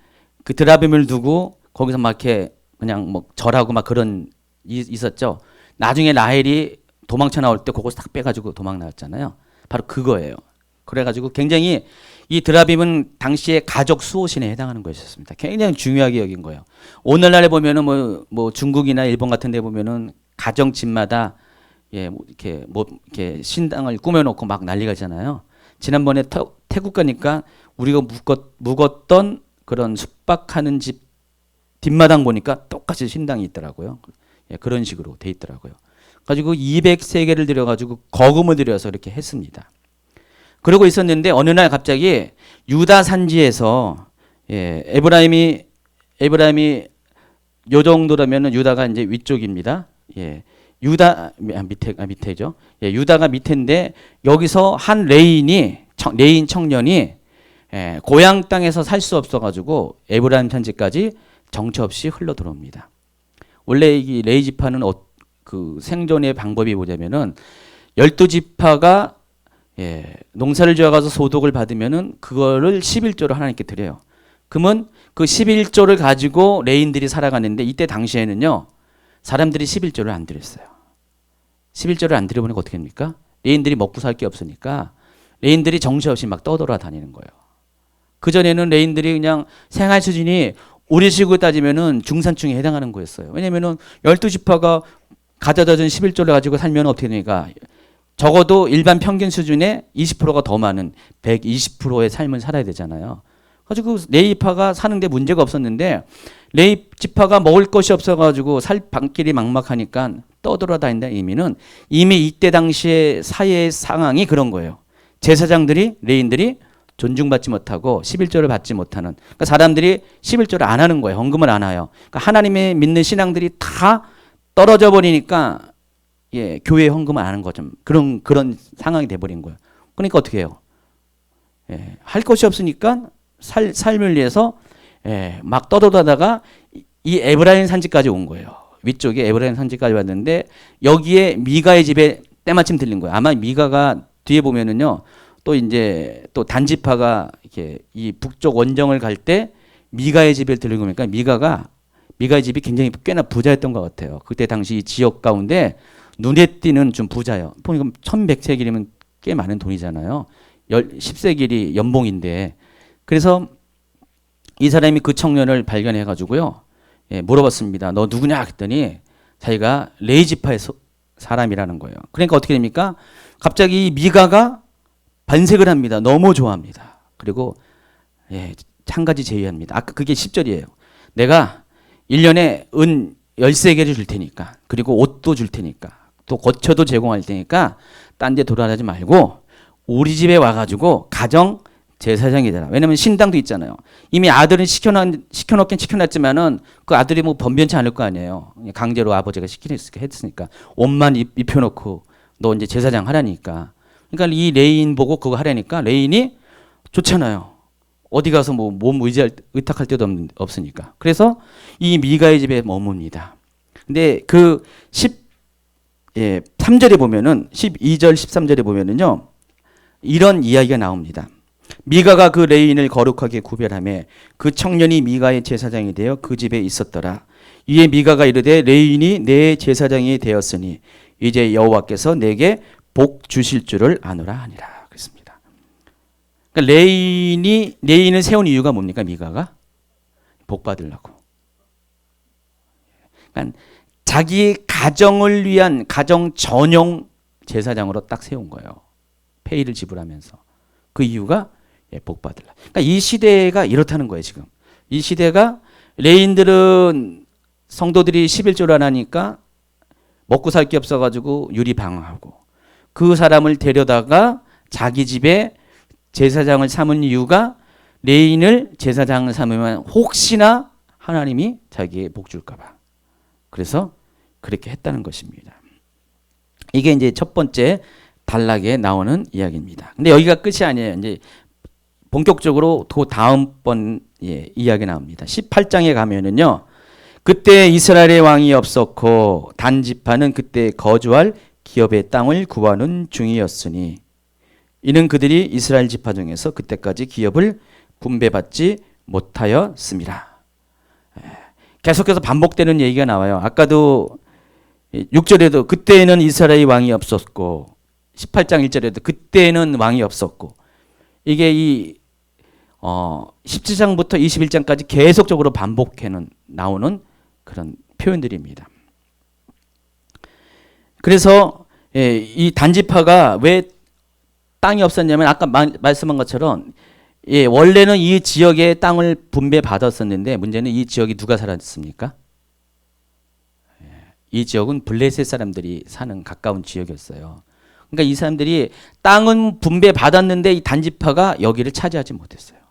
그 드라빔을 두고 거기서 막 이렇게 그냥 뭐 절하고 막 그런 있었죠. 나중에 라헬이 도망쳐 나올 때 그거 딱 빼가지고 도망 나왔잖아요. 바로 그거예요. 그래가지고 굉장히 이 드라빔은 당시에 가족 수호신에 해당하는 것이었습니다. 굉장히 중요하게 여긴 거예요. 오늘날에 보면은 뭐 중국이나 일본 같은 데 보면은 가정 집마다 이렇게 신당을 꾸며놓고 막 난리가 있잖아요. 지난번에 태국 가니까 우리가 묵었던 그런 숙박하는 집 뒷마당 보니까 똑같이 신당이 있더라고요. 그런 식으로 돼 있더라고요. 가지고 200세겔을 들여가지고 거금을 들여서 이렇게 했습니다. 그러고 있었는데 어느 날 갑자기 유다 산지에서 에브라임이 요 정도라면은 유다가 이제 위쪽입니다. 유다 밑에죠. 유다가 밑인데 여기서 한 레인 청년이 고향 땅에서 살 수 없어가지고 에브라임 산지까지 정처 없이 흘러 들어옵니다. 원래 이 레위 지파는 그 생존의 방법이 뭐냐면은 12지파가 농사를 지어가서 소득을 받으면은 그거를 11조를 하나님께 드려요. 그러면 그 11조를 가지고 레인들이 살아가는데 이때 당시에는요 사람들이 11조를 안 드렸어요. 11조를 안 드려보니까 어떻게 됩니까? 레인들이 먹고 살 게 없으니까 레인들이 정처없이 막 떠돌아다니는 거예요. 그전에는 레인들이 그냥 생활 수준이 우리식으로 따지면은 중산층에 해당하는 거였어요. 왜냐면은 12지파가 가져다 준 11조를 가지고 살면 어떻게 됩니까? 적어도 일반 평균 수준의 20%가 더 많은 120%의 삶을 살아야 되잖아요. 가지고 레위파가 사는데 문제가 없었는데 레위지파가 먹을 것이 없어가지고 살 방길이 막막하니까 떠돌아다닌다는 의미는 이미 이때 당시의 사회의 상황이 그런 거예요. 제사장들이 레인들이 존중받지 못하고 11조를 받지 못하는 그러니까 사람들이 11조를 안 하는 거예요. 헌금을 안 해요. 그러니까 하나님의 믿는 신앙들이 다 떨어져 버리니까 교회 헌금을 안 하는 거죠. 그런 상황이 돼 버린 거예요. 그러니까 어떻게 해요? 할 것이 없으니까 삶을 위해서 막 떠돌다가 이 에브라임 산지까지 온 거예요. 위쪽에 에브라임 산지까지 왔는데 여기에 미가의 집에 때마침 들린 거예요. 아마 미가가 뒤에 보면은요. 또 이제 또 단지파가 이렇게 이 북쪽 원정을 갈 때 미가의 집에 들린 거니까 미가의 집이 굉장히 꽤나 부자였던 것 같아요. 그때 당시 이 지역 가운데 눈에 띄는 좀 부자예요. 보니까 1100세겔이면 꽤 많은 돈이잖아요. 10세겔이 연봉인데. 그래서 이 사람이 그 청년을 발견해 가지고요. 물어봤습니다. 너 누구냐 했더니 자기가 레위 지파의 사람이라는 거예요. 그러니까 어떻게 됩니까? 갑자기 미가가 반색을 합니다. 너무 좋아합니다. 그리고 한 가지 제의합니다. 아까 그게 10절이에요. 내가 1년에 은 10세겔을 줄 테니까, 그리고 옷도 줄 테니까, 또 거처도 제공할 테니까 딴 데 돌아다니지 말고 우리 집에 와가지고 가정 제사장이 되라. 왜냐면 신당도 있잖아요. 이미 아들은 시켜놓긴 시켜놨지만은 그 아들이 뭐 번변치 않을 거 아니에요. 강제로 아버지가 했으니까 옷만 입혀놓고 너 이제 제사장 하라니까. 그러니까 이 레인 보고 그거 하라니까 레인이 좋잖아요. 어디 가서 뭐 몸 의탁할 데도 없으니까. 그래서 이 미가의 집에 머뭅니다. 근데 그 3절에 보면은 12절 13절에 보면은요. 이런 이야기가 나옵니다. 미가가 그 레인을 거룩하게 구별하며 그 청년이 미가의 제사장이 되어 그 집에 있었더라. 이에 미가가 이르되 레인이 내 제사장이 되었으니 이제 여호와께서 내게 복 주실 줄을 아노라 하니라. 그랬습니다. 그러니까 레인을 세운 이유가 뭡니까? 미가가 복 받으려고. 그러니까 자기 가정을 위한 가정 전용 제사장으로 딱 세운 거예요. 페이를 지불하면서. 그 이유가 복 받으려. 그러니까 이 시대가 이렇다는 거예요, 지금. 이 시대가 레인들은 성도들이 11조를 안 하니까 먹고 살 게 없어가지고 유리방황하고 그 사람을 데려다가 자기 집에 제사장을 삼은 이유가 레인을 제사장을 삼으면 혹시나 하나님이 자기의 복 줄까봐. 그래서 그렇게 했다는 것입니다. 이게 이제 첫 번째 단락에 나오는 이야기입니다. 근데 여기가 끝이 아니에요. 이제 본격적으로 그 다음번 이야기 나옵니다. 18장에 가면은요. 그때 이스라엘의 왕이 없었고 단지파는 그때 거주할 기업의 땅을 구하는 중이었으니 이는 그들이 이스라엘 지파 중에서 그때까지 기업을 분배받지 못하였습니다. 계속해서 반복되는 얘기가 나와요. 아까도 6절에도 그때는 이스라엘 왕이 없었고 18장 1절에도 그때는 왕이 없었고 이게 이 17장부터 21장까지 계속적으로 반복해는 나오는 그런 표현들입니다. 그래서 이 단지파가 왜 땅이 없었냐면 아까 말씀한 것처럼 원래는 이 지역에 땅을 분배받았었는데 문제는 이 지역이 누가 살았습니까? 이 지역은 블레셋 사람들이 사는 가까운 지역이었어요. 그러니까 이 사람들이 땅은 분배받았는데 이 단지파가 여기를 차지하지 못했어요.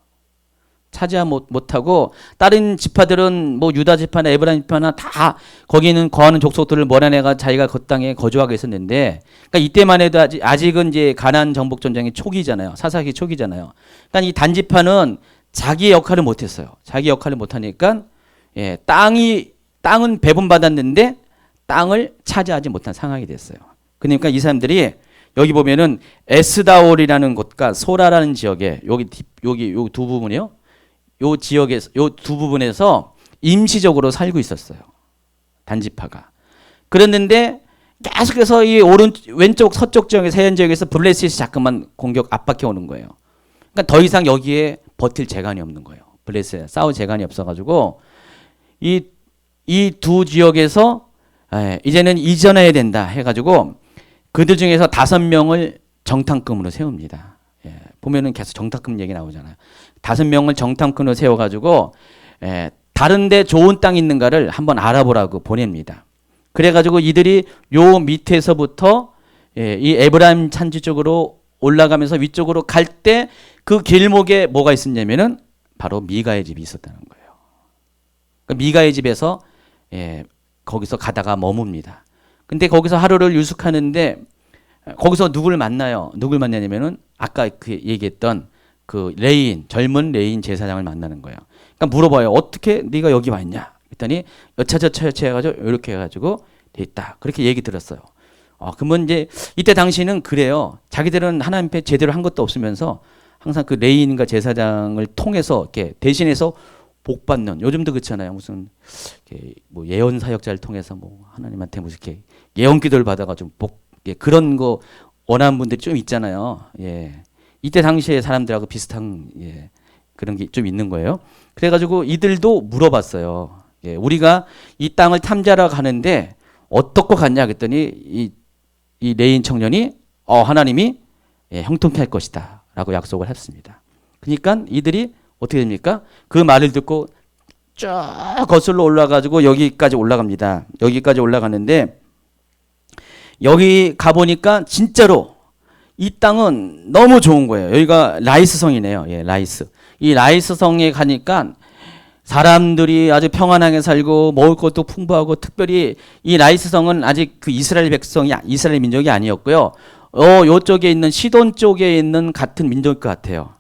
차지하지 못하고 다른 지파들은 뭐 유다 지파나 에브라임 지파나 다 거기는 거하는 족속들을 몰아내가 자기가 그 땅에 거주하고 있었는데 그러니까 이때만 해도 아직은 이제 가나안 정복 전쟁의 초기잖아요. 사사기 초기잖아요. 그러니까 이 단지파는 자기의 역할을 못했어요. 자기 역할을 못하니까 땅은 배분받았는데 땅을 차지하지 못한 상황이 됐어요. 그러니까 이 사람들이 여기 보면은 에스다올이라는 곳과 소라라는 지역에 여기 두 부분이요. 요 지역에서 요 두 부분에서 임시적으로 살고 있었어요. 단지파가. 그랬는데 계속해서 이 왼쪽 서쪽 지역에서 해안 지역에서 블레셋이 자꾸만 압박해 오는 거예요. 그러니까 더 이상 여기에 버틸 재간이 없는 거예요. 블레셋 싸울 재간이 없어가지고 이 두 지역에서 이제는 이전해야 된다 해가지고 그들 중에서 5명을 정탐꾼으로 세웁니다. 보면은 계속 정탐꾼 얘기 나오잖아요. 5명을 정탐꾼으로 세워가지고 다른데 좋은 땅 있는가를 한번 알아보라고 보냅니다. 그래가지고 이들이 요 밑에서부터 이 에브라임 산지 쪽으로 올라가면서 위쪽으로 갈 때 그 길목에 뭐가 있었냐면은 바로 미가의 집이 있었다는 거예요. 그러니까 미가의 집에서 거기서 가다가 머뭅니다. 근데 거기서 하루를 유숙하는데 거기서 누굴 만나요? 누굴 만나냐면은 아까 그 얘기했던 그 레인, 젊은 레인 제사장을 만나는 거예요. 그러니까 물어봐요. 어떻게 네가 여기 와 있냐? 그랬더니 여차저차 해가지고 이렇게 해가지고 돼 있다. 그렇게 얘기 들었어요. 그러면 이제 이때 당시는 그래요. 자기들은 하나님 앞에 제대로 한 것도 없으면서 항상 그 레인과 제사장을 통해서 이렇게 대신해서 복 받는, 요즘도 그렇잖아요. 무슨 뭐 예언 사역자를 통해서 뭐 하나님한테 무슨 이렇게 예언 기도를 받아가지고 복, 그런 거 원하는 분들이 좀 있잖아요. 예. 이때 당시에 사람들하고 비슷한 그런 게 좀 있는 거예요. 그래가지고 이들도 물어봤어요. 예, 우리가 이 땅을 탐지하러 가는데 어떻게 갔냐 그랬더니 이 레인 청년이 하나님이 형통케 할 것이다 라고 약속을 했습니다. 그러니까 이들이 어떻게 됩니까? 그 말을 듣고 쫙 거슬러 올라가지고 여기까지 올라갑니다. 여기까지 올라가는데 여기 가보니까 진짜로 이 땅은 너무 좋은 거예요. 여기가 라이스성이네요. 예, 라이스. 이 라이스성에 가니까 사람들이 아주 평안하게 살고 먹을 것도 풍부하고, 특별히 이 라이스성은 아직 그 이스라엘 백성이, 이스라엘 민족이 아니었고요. 요쪽에 있는 시돈 쪽에 있는 같은 민족일 것 같아요.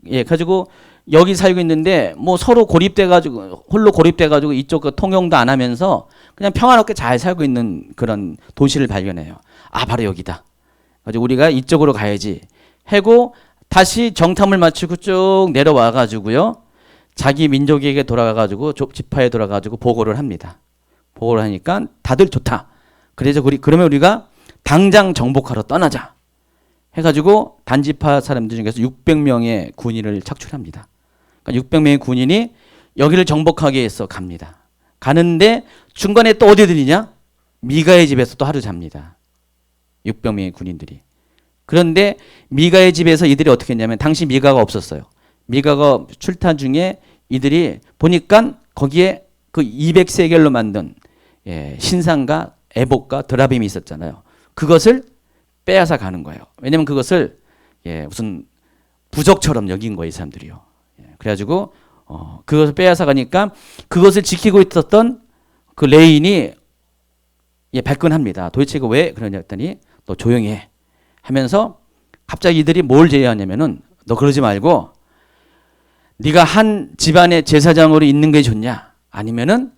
예, 가지고 여기 살고 있는데 뭐 서로 고립돼가지고, 홀로 고립돼가지고 이쪽 그 통용도 안 하면서 그냥 평화롭게 잘 살고 있는 그런 도시를 발견해요. 바로 여기다. 그래서 우리가 이쪽으로 가야지 하고 다시 정탐을 마치고 쭉 내려와가지고요. 자기 민족에게 돌아가가지고 지파에 돌아가가지고 보고를 합니다. 보고를 하니까 다들 좋다. 그래서 그러면 우리가 당장 정복하러 떠나자 해가지고 단지파 사람들 중에서 600명의 군인을 착출합니다. 그러니까 600명의 군인이 여기를 정복하기 위해서 갑니다. 가는데 중간에 또 어디 들리냐? 미가의 집에서 또 하루 잡니다. 600명의 군인들이. 그런데 미가의 집에서 이들이 어떻게 했냐면, 당시 미가가 없었어요. 미가가 출타 중에 이들이 보니까 거기에 그 200세겔로 만든 신상과 에봇과 드라빔이 있었잖아요. 그것을 빼앗아 가는 거예요. 왜냐면 그것을 무슨 부적처럼 여긴 거예요, 이 사람들이요. 그래가지고 그것을 빼앗아 가니까 그것을 지키고 있었던 그 레인이 발끈합니다. 도대체 이거 왜 그러냐 했더니 너 조용히 해 하면서 갑자기 이들이 뭘 제의하냐면은, 너 그러지 말고 네가 한 집안의 제사장으로 있는 게 좋냐, 아니면은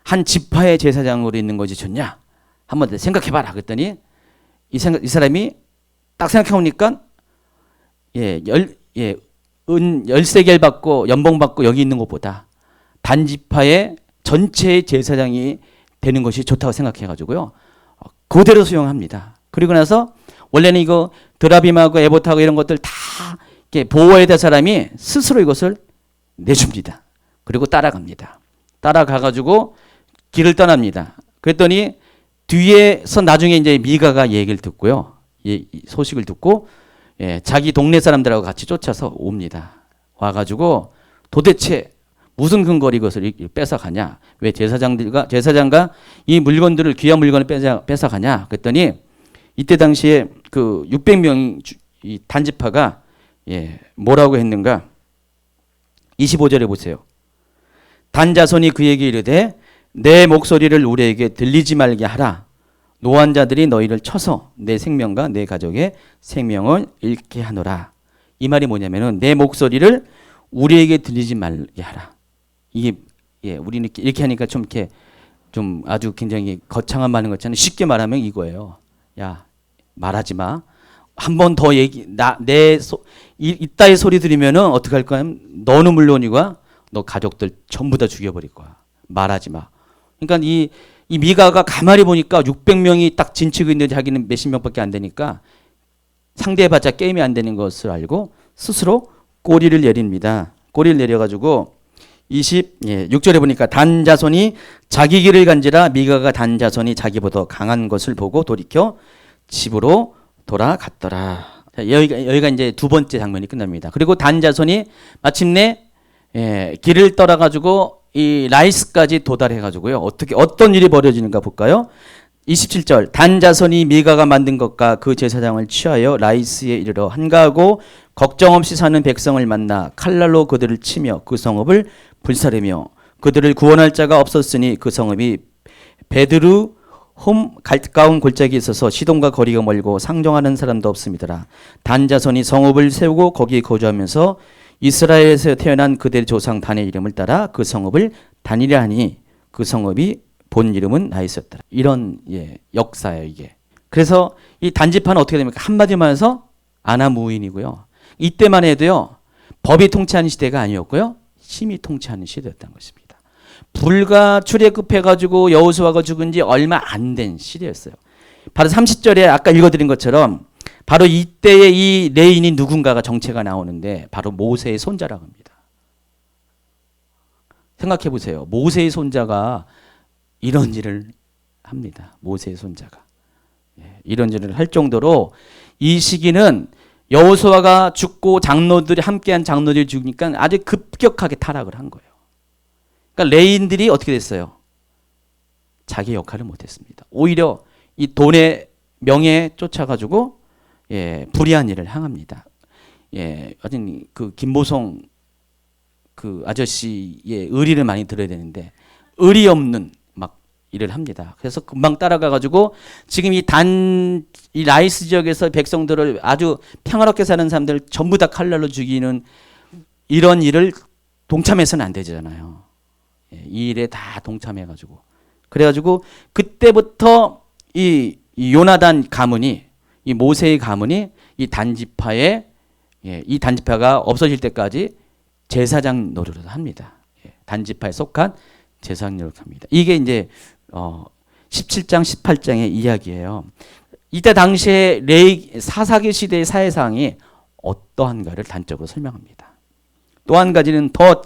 한 지파의 제사장으로 있는 것이 좋냐, 한번 생각해봐라. 그랬더니 이 사람이 딱 생각해보니까 은 10세겔 받고 연봉 받고 여기 있는 것보다 단지파의 전체의 제사장이 되는 것이 좋다고 생각해가지고요. 그대로 수용합니다. 그리고 나서 원래는 이거 드라빔하고 에봇하고 이런 것들 다 보호해야 될 사람이 스스로 이것을 내줍니다. 그리고 따라갑니다. 따라가가지고 길을 떠납니다. 그랬더니 뒤에서 나중에 이제 미가가 얘기를 듣고요. 소식을 듣고 자기 동네 사람들하고 같이 쫓아서 옵니다. 와가지고 도대체 무슨 근거로 이것을 뺏어가냐? 왜 제사장과 이 물건들을, 귀한 물건을 뺏어가냐? 그랬더니 이때 당시에 그 600명 이 단지파가 뭐라고 했는가? 25절에 보세요. 단자손이 그에게 이르되 내 목소리를 우리에게 들리지 말게 하라. 노한 자들이 너희를 쳐서 내 생명과 내 가족의 생명을 잃게 하노라. 이 말이 뭐냐면은 내 목소리를 우리에게 들리지 말게 하라. 이게 우리는 이렇게 하니까 좀 이렇게 좀 아주 굉장히 거창한 말인 것 같잖아요. 쉽게 말하면 이거예요. 야, 말하지 마. 한 번 더 이따의 소리 들으면은 어떻게 할 거야? 너는 물론이고 너 가족들 전부 다 죽여버릴 거야. 말하지 마. 그러니까 이 미가가 가만히 보니까 600명이 딱 진치고 있는데 자기는 몇십 명밖에 안 되니까 상대해봤자 게임이 안 되는 것을 알고 스스로 꼬리를 내립니다. 꼬리를 내려가지고 26절에 보니까 단자손이 자기 길을 간지라 미가가 단자손이 자기보다 강한 것을 보고 돌이켜 집으로 돌아갔더라. 여기가 이제 두 번째 장면이 끝납니다. 그리고 단자손이 마침내 길을 떠나가지고 이 라이스까지 도달해가지고요. 어떤 일이 벌어지는가 볼까요? 27절 단자손이 미가가 만든 것과 그 제사장을 취하여 라이스에 이르러 한가하고 걱정 없이 사는 백성을 만나 칼날로 그들을 치며 그 성읍을 불사르며 그들을 구원할 자가 없었으니 그 성읍이 베드르 가까운 골짜기에 있어서 시돈과 거리가 멀고 상종하는 사람도 없음이더라. 단 자손이 성읍을 세우고 거기에 거주하면서 이스라엘에서 태어난 그들의 조상 단의 이름을 따라 그 성읍을 단이라 하니 그 성읍이 본 이름은 나있었더라. 이런 역사예요, 이게. 그래서 이 단지파는 어떻게 됩니까? 한마디만 해서 아나무인이고요. 이때만 해도요, 법이 통치하는 시대가 아니었고요, 힘이 통치하는 시대였다는 것입니다. 불과 출애굽해가지고 여호수아가 죽은 지 얼마 안 된 시대였어요. 바로 30절에 아까 읽어드린 것처럼 바로 이때에 이 레인이 누군가가 정체가 나오는데 바로 모세의 손자라고 합니다. 생각해 보세요. 모세의 손자가 이런 일을 합니다. 모세의 손자가. 이런 일을 할 정도로 이 시기는 여호수아가 죽고 장로들이 함께한 장로들이 죽으니까 아주 급격하게 타락을 한 거예요. 그러니까 레인들이 어떻게 됐어요? 자기 역할을 못했습니다. 오히려 이 돈의 명예에 쫓아가지고 불의한 일을 행합니다. 어떤 그 김보성 그 아저씨의 의리를 많이 들어야 되는데 의리 없는 막 일을 합니다. 그래서 금방 따라가가지고 지금 이 라이스 지역에서 백성들을 아주 평화롭게 사는 사람들 전부 다 칼날로 죽이는 이런 일을 동참해서는 안 되잖아요. 이 일에 다 동참해가지고 그래가지고 그때부터 이 요나단 가문이 이 모세의 가문이 이 단지파에 이 단지파가 없어질 때까지 제사장 노릇을 합니다. 단지파에 속한 제사장 노릇을 합니다. 이게 이제 17장 18장의 이야기예요. 이때 당시에 사사기 시대의 사회상이 어떠한가를 단적으로 설명합니다. 또 한 가지는 더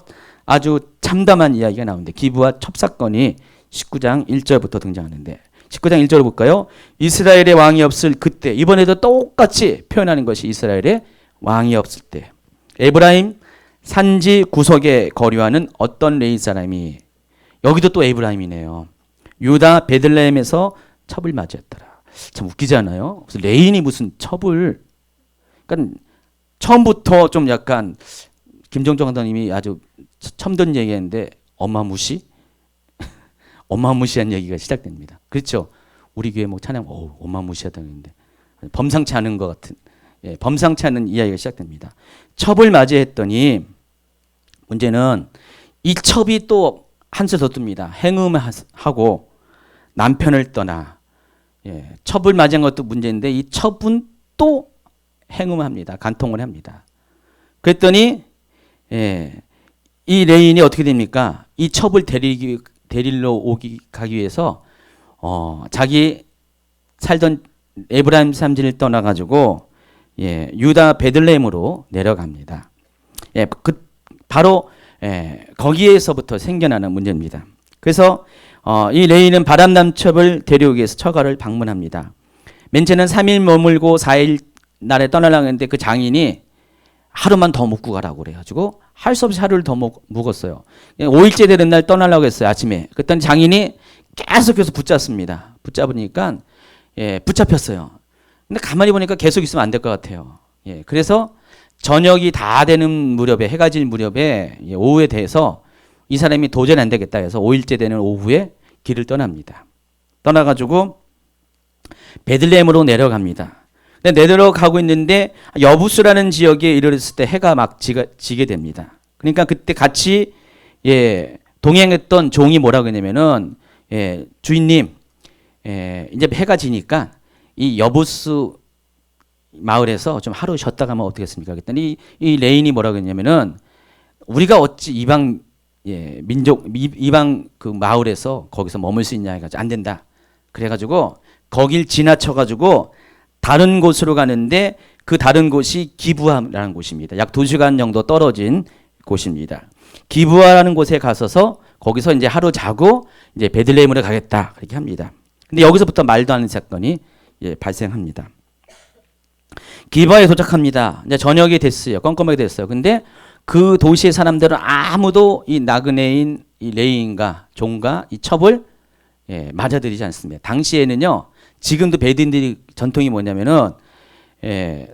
아주 참담한 이야기가 나오는데 기브와 첩사건이 19장 1절부터 등장하는데 19장 1절 볼까요? 이스라엘의 왕이 없을 그때, 이번에도 똑같이 표현하는 것이 이스라엘의 왕이 없을 때 에브라임 산지 구석에 거류하는 어떤 레위 사람이, 여기도 또 에브라임이네요. 유다 베들레헴에서 첩을 맞이했더라. 참 웃기지 않아요? 무슨 레인이 무슨 첩을, 그러니까 처음부터 좀 약간 김정정 강사님이 아주 처음 듣는 얘기했는데 어마무시? 어마무시한 얘기가 시작됩니다. 그렇죠? 우리 교회 뭐 찬양 어마무시하다는데 범상치 않은 것 같은, 범상치 않은 이야기가 시작됩니다. 첩을 맞이했더니 문제는 이 첩이 또 한수 더 뜹니다. 행음하고 남편을 떠나, 첩을 맞이한 것도 문제인데 이 첩은 또 행음합니다. 간통을 합니다. 그랬더니 이 레인이 어떻게 됩니까? 이 첩을 데리러 가기 위해서 자기 살던 에브라임 산지를 떠나가지고 유다 베들레헴으로 내려갑니다. 바로 거기에서부터 생겨나는 문제입니다. 그래서 이 레인은 바람남 첩을 데려오기 위해서 처가를 방문합니다. 맨 처음에는 3일 머물고 4일 날에 떠나려고 했는데 그 장인이 하루만 더 묵고 가라고 그래가지고 할 수 없이 하루를 더 묵었어요. 5일째 되는 날 떠나려고 했어요, 아침에. 그랬더니 장인이 계속해서 붙잡습니다. 붙잡으니까 붙잡혔어요. 근데 가만히 보니까 계속 있으면 안 될 것 같아요. 그래서 저녁이 다 되는 무렵에, 해가 질 무렵에 오후에 돼서 이 사람이 도저히 안 되겠다 해서 5일째 되는 오후에 길을 떠납니다. 떠나가지고 베들레헴으로 내려갑니다. 근데 내려가고 있는데 여부스라는 지역에 이르렀을 때 해가 막 지게 됩니다. 그러니까 그때 같이 동행했던 종이 뭐라고 했냐면은 주인님, 이제 해가 지니까 이 여부스 마을에서 좀 하루 쉬었다 가면 어떻겠습니까? 그랬더니 이 레인이 뭐라고 했냐면은 우리가 어찌 이방 이방 그 마을에서 거기서 머물 수 있냐 해가지고 안 된다. 그래가지고 거길 지나쳐가지고 다른 곳으로 가는데 그 다른 곳이 기브아라는 곳입니다. 약 2시간 정도 떨어진 곳입니다. 기브아라는 곳에 가서서 거기서 이제 하루 자고 이제 베들레헴으로 가겠다 그렇게 합니다. 근데 여기서부터 말도 안 되는 사건이 발생합니다. 기브아에 도착합니다. 이제 저녁이 됐어요. 껌껌하게 됐어요. 근데 그 도시의 사람들은 아무도 이 나그네인 이 레인과 종과 이 첩을 맞아들이지 않습니다. 당시에는요, 지금도 베드인들이 전통이 뭐냐면은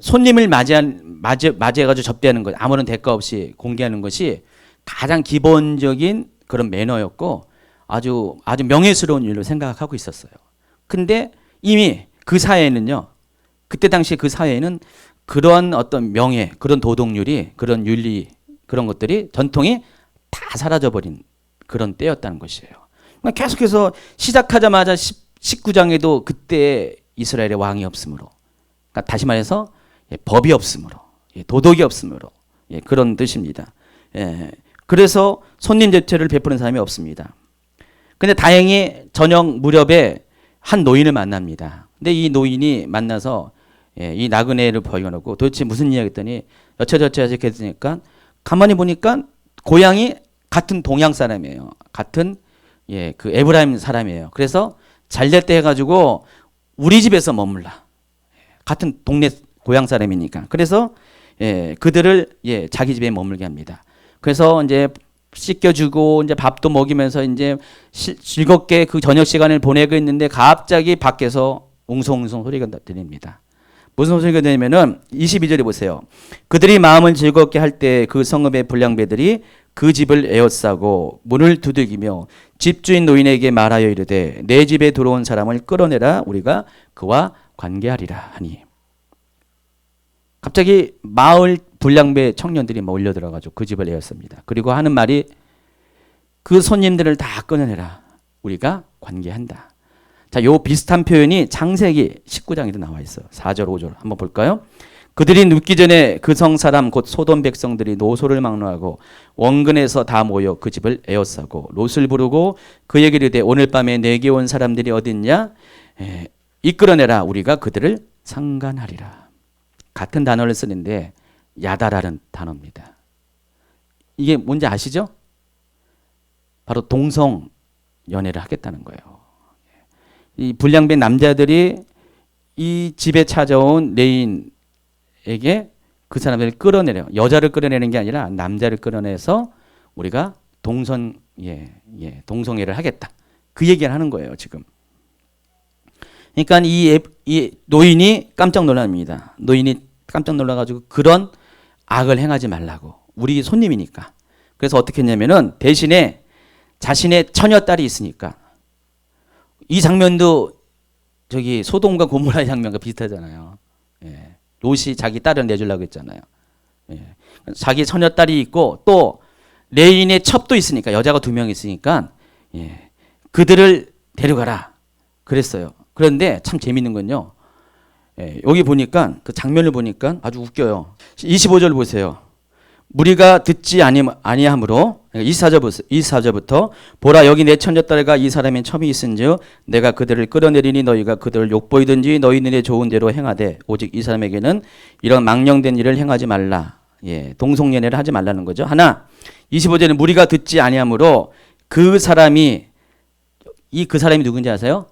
손님을 맞이해가지고 접대하는 것, 아무런 대가 없이 공개하는 것이 가장 기본적인 그런 매너였고 아주 명예스러운 일로 생각하고 있었어요. 근데 이미 그 사회에는요, 그때 당시 그 사회에는 그런 어떤 명예, 그런 도덕률이, 그런 윤리, 그런 것들이, 전통이 다 사라져버린 그런 때였다는 것이에요. 그러니까 계속해서 시작하자마자 19장에도 그때 이스라엘의 왕이 없으므로, 그러니까 다시 말해서 법이 없으므로, 도덕이 없으므로, 그런 뜻입니다. 그래서 손님 대접을 베푸는 사람이 없습니다. 근데 다행히 저녁 무렵에 한 노인을 만납니다. 근데 이 노인이 만나서 이 나그네를 발견하고 도대체 무슨 이야기 했더니 여차저차 이렇게 했으니까 가만히 보니까 고향이 같은 동양 사람이에요. 같은 그 에브라임 사람이에요. 그래서 잘됐다 해가지고 우리 집에서 머물라. 같은 동네 고향 사람이니까. 그래서 그들을 자기 집에 머물게 합니다. 그래서 이제 씻겨주고 이제 밥도 먹이면서 이제 즐겁게 그 저녁 시간을 보내고 있는데 갑자기 밖에서 웅성웅성 소리가 들립니다. 무슨 소리가 들리면은 22절에 보세요. 그들이 마음을 즐겁게 할 때 그 성읍의 불량배들이 그 집을 에워싸고 문을 두들기며 집주인 노인에게 말하여 이르되 내 집에 들어온 사람을 끌어내라 우리가 그와 관계하리라 하니. 갑자기 마을 불량배 청년들이 몰려들어가지고 그 집을 에웠습니다. 그리고 하는 말이 그 손님들을 다 끌어내라 우리가 관계한다. 자, 요 비슷한 표현이 창세기 19장에도 나와 있어요. 4절 5절 한번 볼까요? 그들이 눕기 전에 그 성 사람 곧 소돔 백성들이 노소를 막론하고 원근에서 다 모여 그 집을 에워싸고 롯을 부르고 그에게 이르되 오늘 밤에 내게 온 사람들이 어디 있냐? 이끌어내라 우리가 그들을 상관하리라. 같은 단어를 쓰는데 야다라는 단어입니다. 이게 뭔지 아시죠? 바로 동성 연애를 하겠다는 거예요. 이 불량배 남자들이 이 집에 찾아온 레인에게 그 사람들을 끌어내려, 여자를 끌어내는 게 아니라 남자를 끌어내서 우리가 동성애를 하겠다. 그 얘기를 하는 거예요, 지금. 그러니까 이 노인이 깜짝 놀랍니다. 노인이 깜짝 놀라가지고 그런 악을 행하지 말라고. 우리 손님이니까. 그래서 어떻게 했냐면은 대신에 자신의 처녀딸이 있으니까 이 장면도 저기 소돔과 고모라의 장면과 비슷하잖아요. 롯이 자기 딸을 내주려고 했잖아요. 자기 처녀딸이 있고 또 레인의 첩도 있으니까 여자가 2명 있으니까 그들을 데려가라 그랬어요. 그런데 참 재밌는 건요. 여기 보니까 그 장면을 보니까 아주 웃겨요. 25절 보세요. 무리가 듣지 아니하므로 24절부터 보라 여기 내 처녀딸과 이 사람의 첩이 있은즉 내가 그들을 끌어내리니 너희가 그들을 욕보이든지 너희 눈에 좋은 대로 행하되 오직 이 사람에게는 이런 망령된 일을 행하지 말라. 동성연애를 하지 말라는 거죠. 하나 25절에 무리가 듣지 아니하므로 그 사람이 누군지 아세요?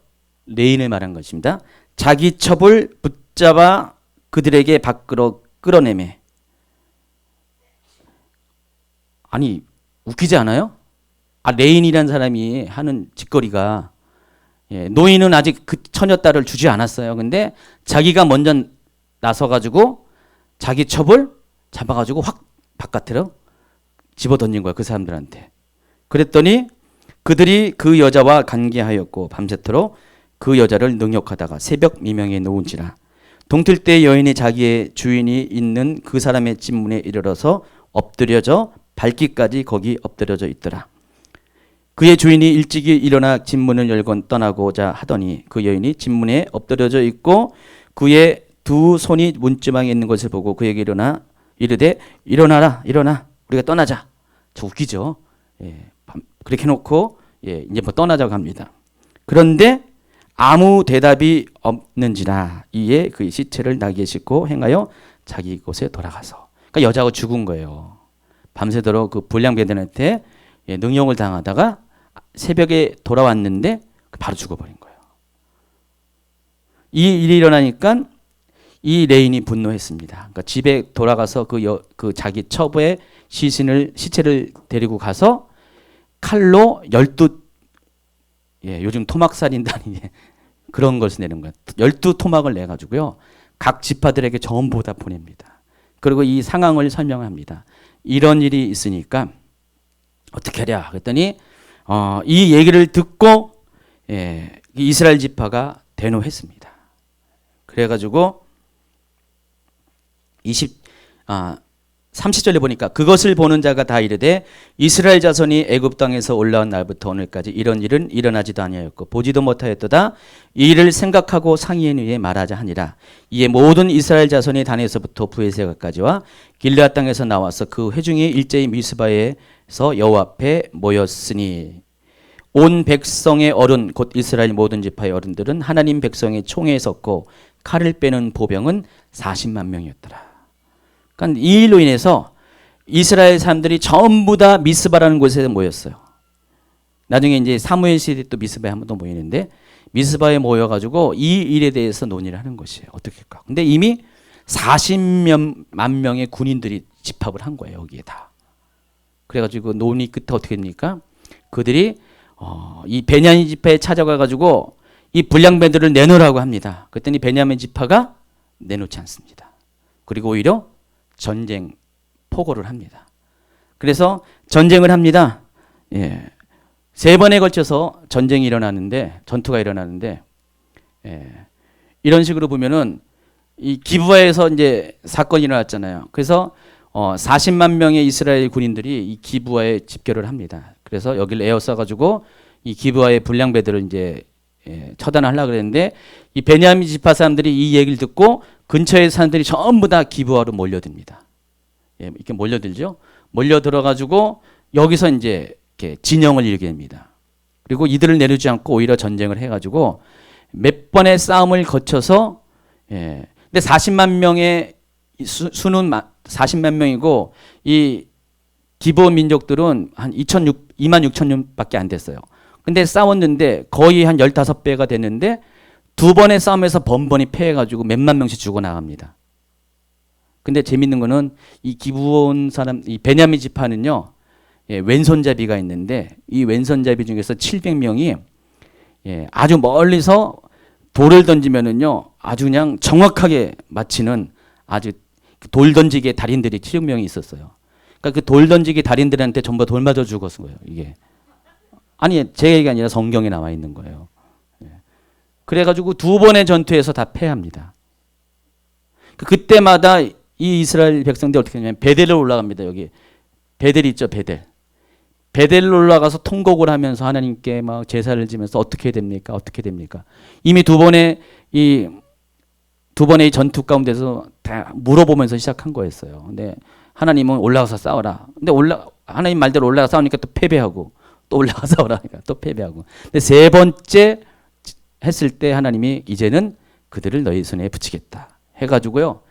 레인을 말한 것입니다. 자기 첩을 붙잡아 그들에게 밖으로 끌어내매. 아니 웃기지 않아요? 레인이라는 사람이 하는 짓거리가 노인은 아직 그 처녀딸을 주지 않았어요. 근데 자기가 먼저 나서가지고 자기 첩을 잡아가지고 확 바깥으로 집어던진 거야. 그 사람들한테. 그랬더니 그들이 그 여자와 관계하였고 밤새도록 그 여자를 능욕하다가 새벽 미명에 놓은지라. 동틀 때 여인이 자기의 주인이 있는 그 사람의 집 문에 이르러서 엎드려져 발기까지 거기 엎드려져 있더라. 그의 주인이 일찍이 일어나 집 문을 열고 떠나고자 하더니 그 여인이 집 문에 엎드려져 있고 그의 2 손이 문지방에 있는 것을 보고 그에게 일어나 이르되 일어나라 일어나 우리가 떠나자. 저 웃기죠. 그렇게 해놓고 이제 뭐 떠나자고 합니다. 그런데 아무 대답이 없는지라 이에 그의 시체를 나귀에 싣고 행하여 자기 곳에 돌아가서. 그러니까 여자가 죽은 거예요. 밤새도록 그 불량배들한테 능욕을 당하다가 새벽에 돌아왔는데 바로 죽어버린 거예요. 이 일이 일어나니까 이 레인이 분노했습니다. 그러니까 집에 돌아가서 그 자기 처부의 시체를 데리고 가서 칼로 12 요즘 토막살인단이 그런 것을 내는 거예요. 12토막을 내가지고요. 각 지파들에게 전부 다 보냅니다. 그리고 이 상황을 설명합니다. 이런 일이 있으니까 어떻게 하랴 그랬더니 이 얘기를 듣고 이스라엘 지파가 대노했습니다. 그래가지고 30절에 보니까 그것을 보는 자가 다 이르되 이스라엘 자손이 애굽 땅에서 올라온 날부터 오늘까지 이런 일은 일어나지도 아니하였고 보지도 못하였도다. 이 일을 생각하고 상의한 후에 말하자 하니라. 이에 모든 이스라엘 자손이 단에서부터 브에세가까지와 길르앗 땅에서 나와서 그 회중이 일제히 미스바에서 여호와 앞에 모였으니 온 백성의 어른 곧 이스라엘 모든 지파의 어른들은 하나님 백성의 총회에 섰고 칼을 빼는 보병은 40만 명이었더라. 그러니까 이 일로 인해서 이스라엘 사람들이 전부 다 미스바라는 곳에 모였어요. 나중에 이제 사무엘 시대 또 미스바에 한 번 더 모이는데 미스바에 모여가지고 이 일에 대해서 논의를 하는 것이에요. 어떻게 할까? 근데 이미 40만 명의 군인들이 집합을 한 거예요. 여기에 다. 그래가지고 논의 끝에 어떻게 됩니까? 그들이 이 베냐민 지파에 찾아가가지고 이 불량배들을 내놓으라고 합니다. 그랬더니 베냐민 지파가 내놓지 않습니다. 그리고 오히려 전쟁 포고를 합니다. 그래서 전쟁을 합니다. 예. 3번에 걸쳐서 전쟁이 일어나는데, 전투가 일어나는데, 예. 이런 식으로 보면은 이 기브아에서 이제 사건이 일어났잖아요. 그래서 40만 명의 이스라엘 군인들이 이 기브아에 집결을 합니다. 그래서 여기를 에워싸가지고 이 기브아의 불량배들을 이제 처단하려고 그랬는데 이 베냐민 지파 사람들이 이 얘기를 듣고 근처의 사람들이 전부 다 기브아로 몰려듭니다. 예, 이렇게 몰려들죠. 몰려들어가지고 여기서 이제 이렇게 진영을 이루게 됩니다. 그리고 이들을 내려주지 않고 오히려 전쟁을 해가지고 몇 번의 싸움을 거쳐서 근데 40만 명의 수는 40만 명이고 이 기브아 민족들은 한 2만 6천 명밖에 안 됐어요. 근데 싸웠는데 거의 한 15배가 됐는데 2번의 싸움에서 번번이 패해가지고 몇만 명씩 죽어나갑니다. 근데 재밌는 거는 이 기브온 사람, 이 베냐민 지파는요, 왼손잡이가 있는데 이 왼손잡이 중에서 700명이 아주 멀리서 돌을 던지면은요, 아주 그냥 정확하게 맞히는 아주 돌 던지기의 달인들이 700명이 있었어요. 그러니까 그 돌 던지기 달인들한테 전부 돌 맞아 죽었어요, 이게. 아니, 제 얘기가 아니라 성경에 나와 있는 거예요. 그래가지고 2번의 전투에서 다 패합니다. 그때마다 이 이스라엘 백성들 어떻게 하냐면 베델로 올라갑니다. 여기 베델 있죠, 베델. 베델로 올라가서 통곡을 하면서 하나님께 막 제사를 지면서 어떻게 됩니까? 어떻게 됩니까? 이미 두 번의 이 전투 가운데서 다 물어보면서 시작한 거였어요. 근데 하나님은 올라가서 싸워라. 근데 하나님 말대로 올라가 싸우니까 또 패배하고 또 올라가 싸우라 하니까 또 패배하고. 근데 3번째 했을 때 하나님이 이제는 그들을 너희 손에 붙이겠다 해가지고요.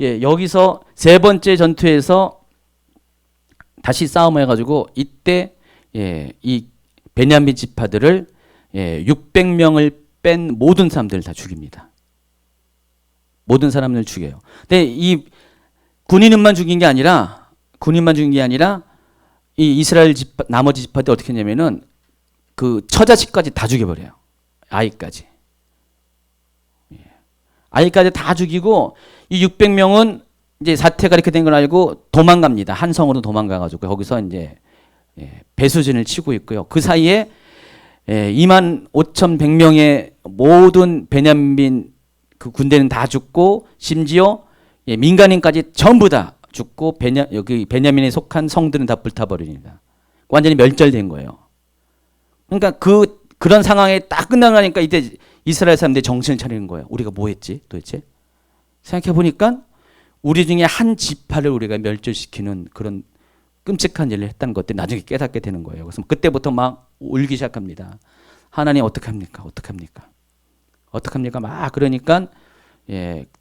여기서 3번째 전투에서 다시 싸움을 해가지고 이때 이 베냐민 지파들을 600명을 뺀 모든 사람들을 다 죽입니다. 모든 사람을 죽여요. 근데 이 군인만 죽인 게 아니라 이 이스라엘 지파, 나머지 지파들 어떻게 했냐면은 그 처자식까지 다 죽여버려요. 아이까지. 아이까지 다 죽이고 이 600명은 이제 사태가 이렇게 된 걸 알고 도망갑니다. 한 성으로 도망가가지고 거기서 이제 배수진을 치고 있고요. 그 사이에 25,100명의 모든 베냐민 그 군대는 다 죽고 심지어 민간인까지 전부 다 죽고 여기 베냐민에 속한 성들은 다 불타버립니다. 완전히 멸절된 거예요. 그러니까 그런 상황에 딱 끝나가니까 이때 이스라엘 사람들이 정신을 차리는 거예요. 우리가 뭐 했지 도대체? 생각해 보니까 우리 중에 한 지파를 우리가 멸절시키는 그런 끔찍한 일을 했다는 것들 나중에 깨닫게 되는 거예요. 그래서 그때부터 막 울기 시작합니다. 하나님 어떡합니까? 어떡합니까? 어떡합니까? 막 그러니까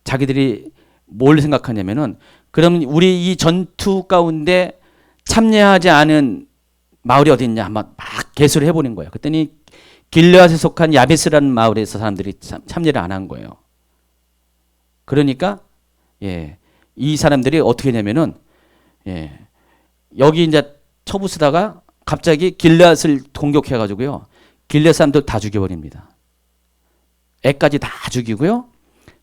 자기들이 뭘 생각하냐면은 그럼 우리 이 전투 가운데 참여하지 않은 마을이 어디 있냐 한번 막 개수를 해보는 거예요. 그랬더니 길르앗에 속한 야베스라는 마을에서 사람들이 참여를 안 한 거예요. 그러니까 이 사람들이 어떻게 했냐면은 여기 이제 쳐부수다가 갑자기 길르앗을 공격해가지고요. 길르앗 사람들 다 죽여버립니다. 애까지 다 죽이고요.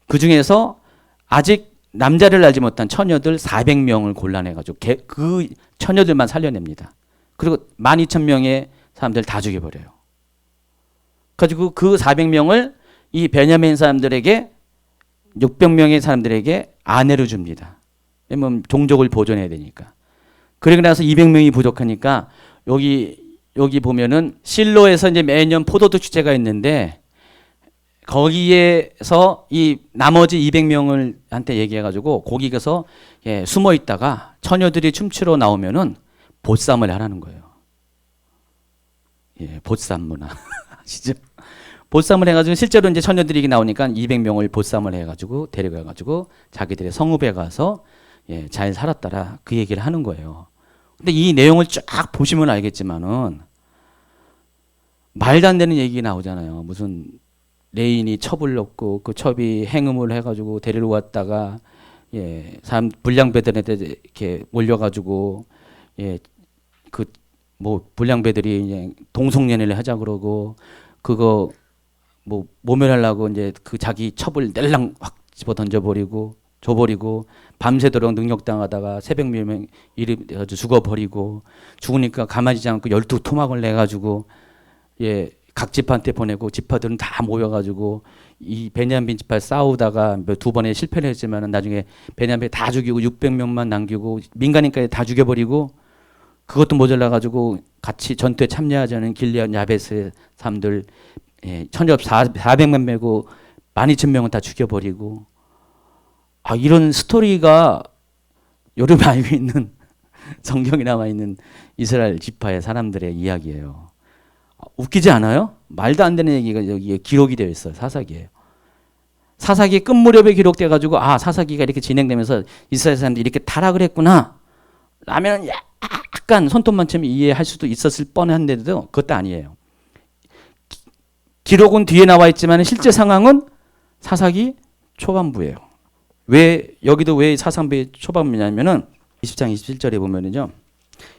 그 중에서 아직 남자를 알지 못한 처녀들 400명을 골라내가지고 그 처녀들만 살려냅니다. 그리고 12,000명의 사람들 다 죽여버려요. 가지고 그 400명을 이 베냐민 사람들에게 600명의 사람들에게 아내를 줍니다. 왜냐면 종족을 보존해야 되니까. 그러고 나서 200명이 부족하니까 여기 보면은 실로에서 이제 매년 포도주 축제가 있는데 거기에서 이 나머지 200명을 한테 얘기해 가지고 거기 가서 숨어 있다가 처녀들이 춤추러 나오면은 보쌈을 하라는 거예요. 보쌈 문화. 아시죠? 보쌈을 해가지고 실제로 이제 처녀들이 나오니까 200명을 보쌈을 해가지고 데려가가지고 자기들의 성읍에 가서 잘 살았더라 그 얘기를 하는 거예요. 근데 이 내용을 쫙 보시면 알겠지만은 말도 안 되는 얘기 나오잖아요. 무슨 레인이 첩을 넣고 그 첩이 행음을 해가지고 데리러 왔다가 사람 불량배들한테 이렇게 몰려가지고 그 뭐 불량배들이 이제 동성연애를 하자 그러고 그거 뭐 모멸하려고 이제 그 자기 첩을 낼랑 확 집어 던져버리고 줘버리고 밤새도록 능력당하다가 새벽 밀면 이름 죽어버리고 죽으니까 가만히 있지 않고 12토막을 내가지고 각 지파한테 보내고 지파들은 다 모여가지고 이 베냐민 지파 싸우다가 두 번에 실패를 했지만 나중에 베냐민 다 죽이고 600명만 남기고 민간인까지 다 죽여버리고 그것도 모자라가지고 같이 전투에 참여하지 않은 길리앗 야베스의 사람들 천엽 400만 메고 12,000명은 다 죽여버리고 이런 스토리가 여러분이 알고 있는 성경에 나와 있는 이스라엘 지파의 사람들의 이야기예요. 웃기지 않아요? 말도 안 되는 얘기가 여기에 기록이 되어 있어요. 사사기예요. 사사기 끝 무렵에 기록돼 가지고 사사기가 이렇게 진행되면서 이스라엘 사람들이 이렇게 타락을 했구나 라면 약간 손톱만큼 이해할 수도 있었을 뻔한데도 그것도 아니에요. 기록은 뒤에 나와 있지만 실제 상황은 사사기 초반부예요. 여기도 왜 사사기 초반부냐면은 20장 27절에 보면은요.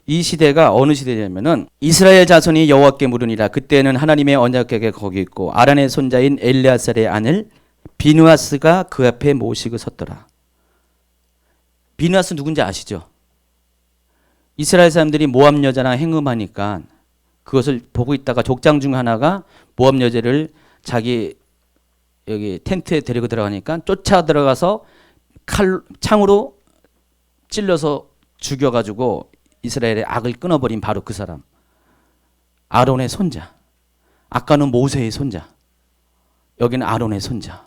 이 시대가 어느 시대냐면은 이스라엘 자손이 여호와께 물으니라. 그때는 하나님의 언약궤가 거기 있고 아란의 손자인 엘리아살의 아들 비누아스가 그 앞에 모시고 섰더라. 비누아스 누군지 아시죠? 이스라엘 사람들이 모압 여자랑 행음하니까 그것을 보고 있다가 족장 중 하나가 모압 여자를 자기 여기 텐트에 데리고 들어가니까 쫓아 들어가서 창으로 찔러서 죽여가지고 이스라엘의 악을 끊어버린 바로 그 사람. 아론의 손자. 아까는 모세의 손자. 여기는 아론의 손자.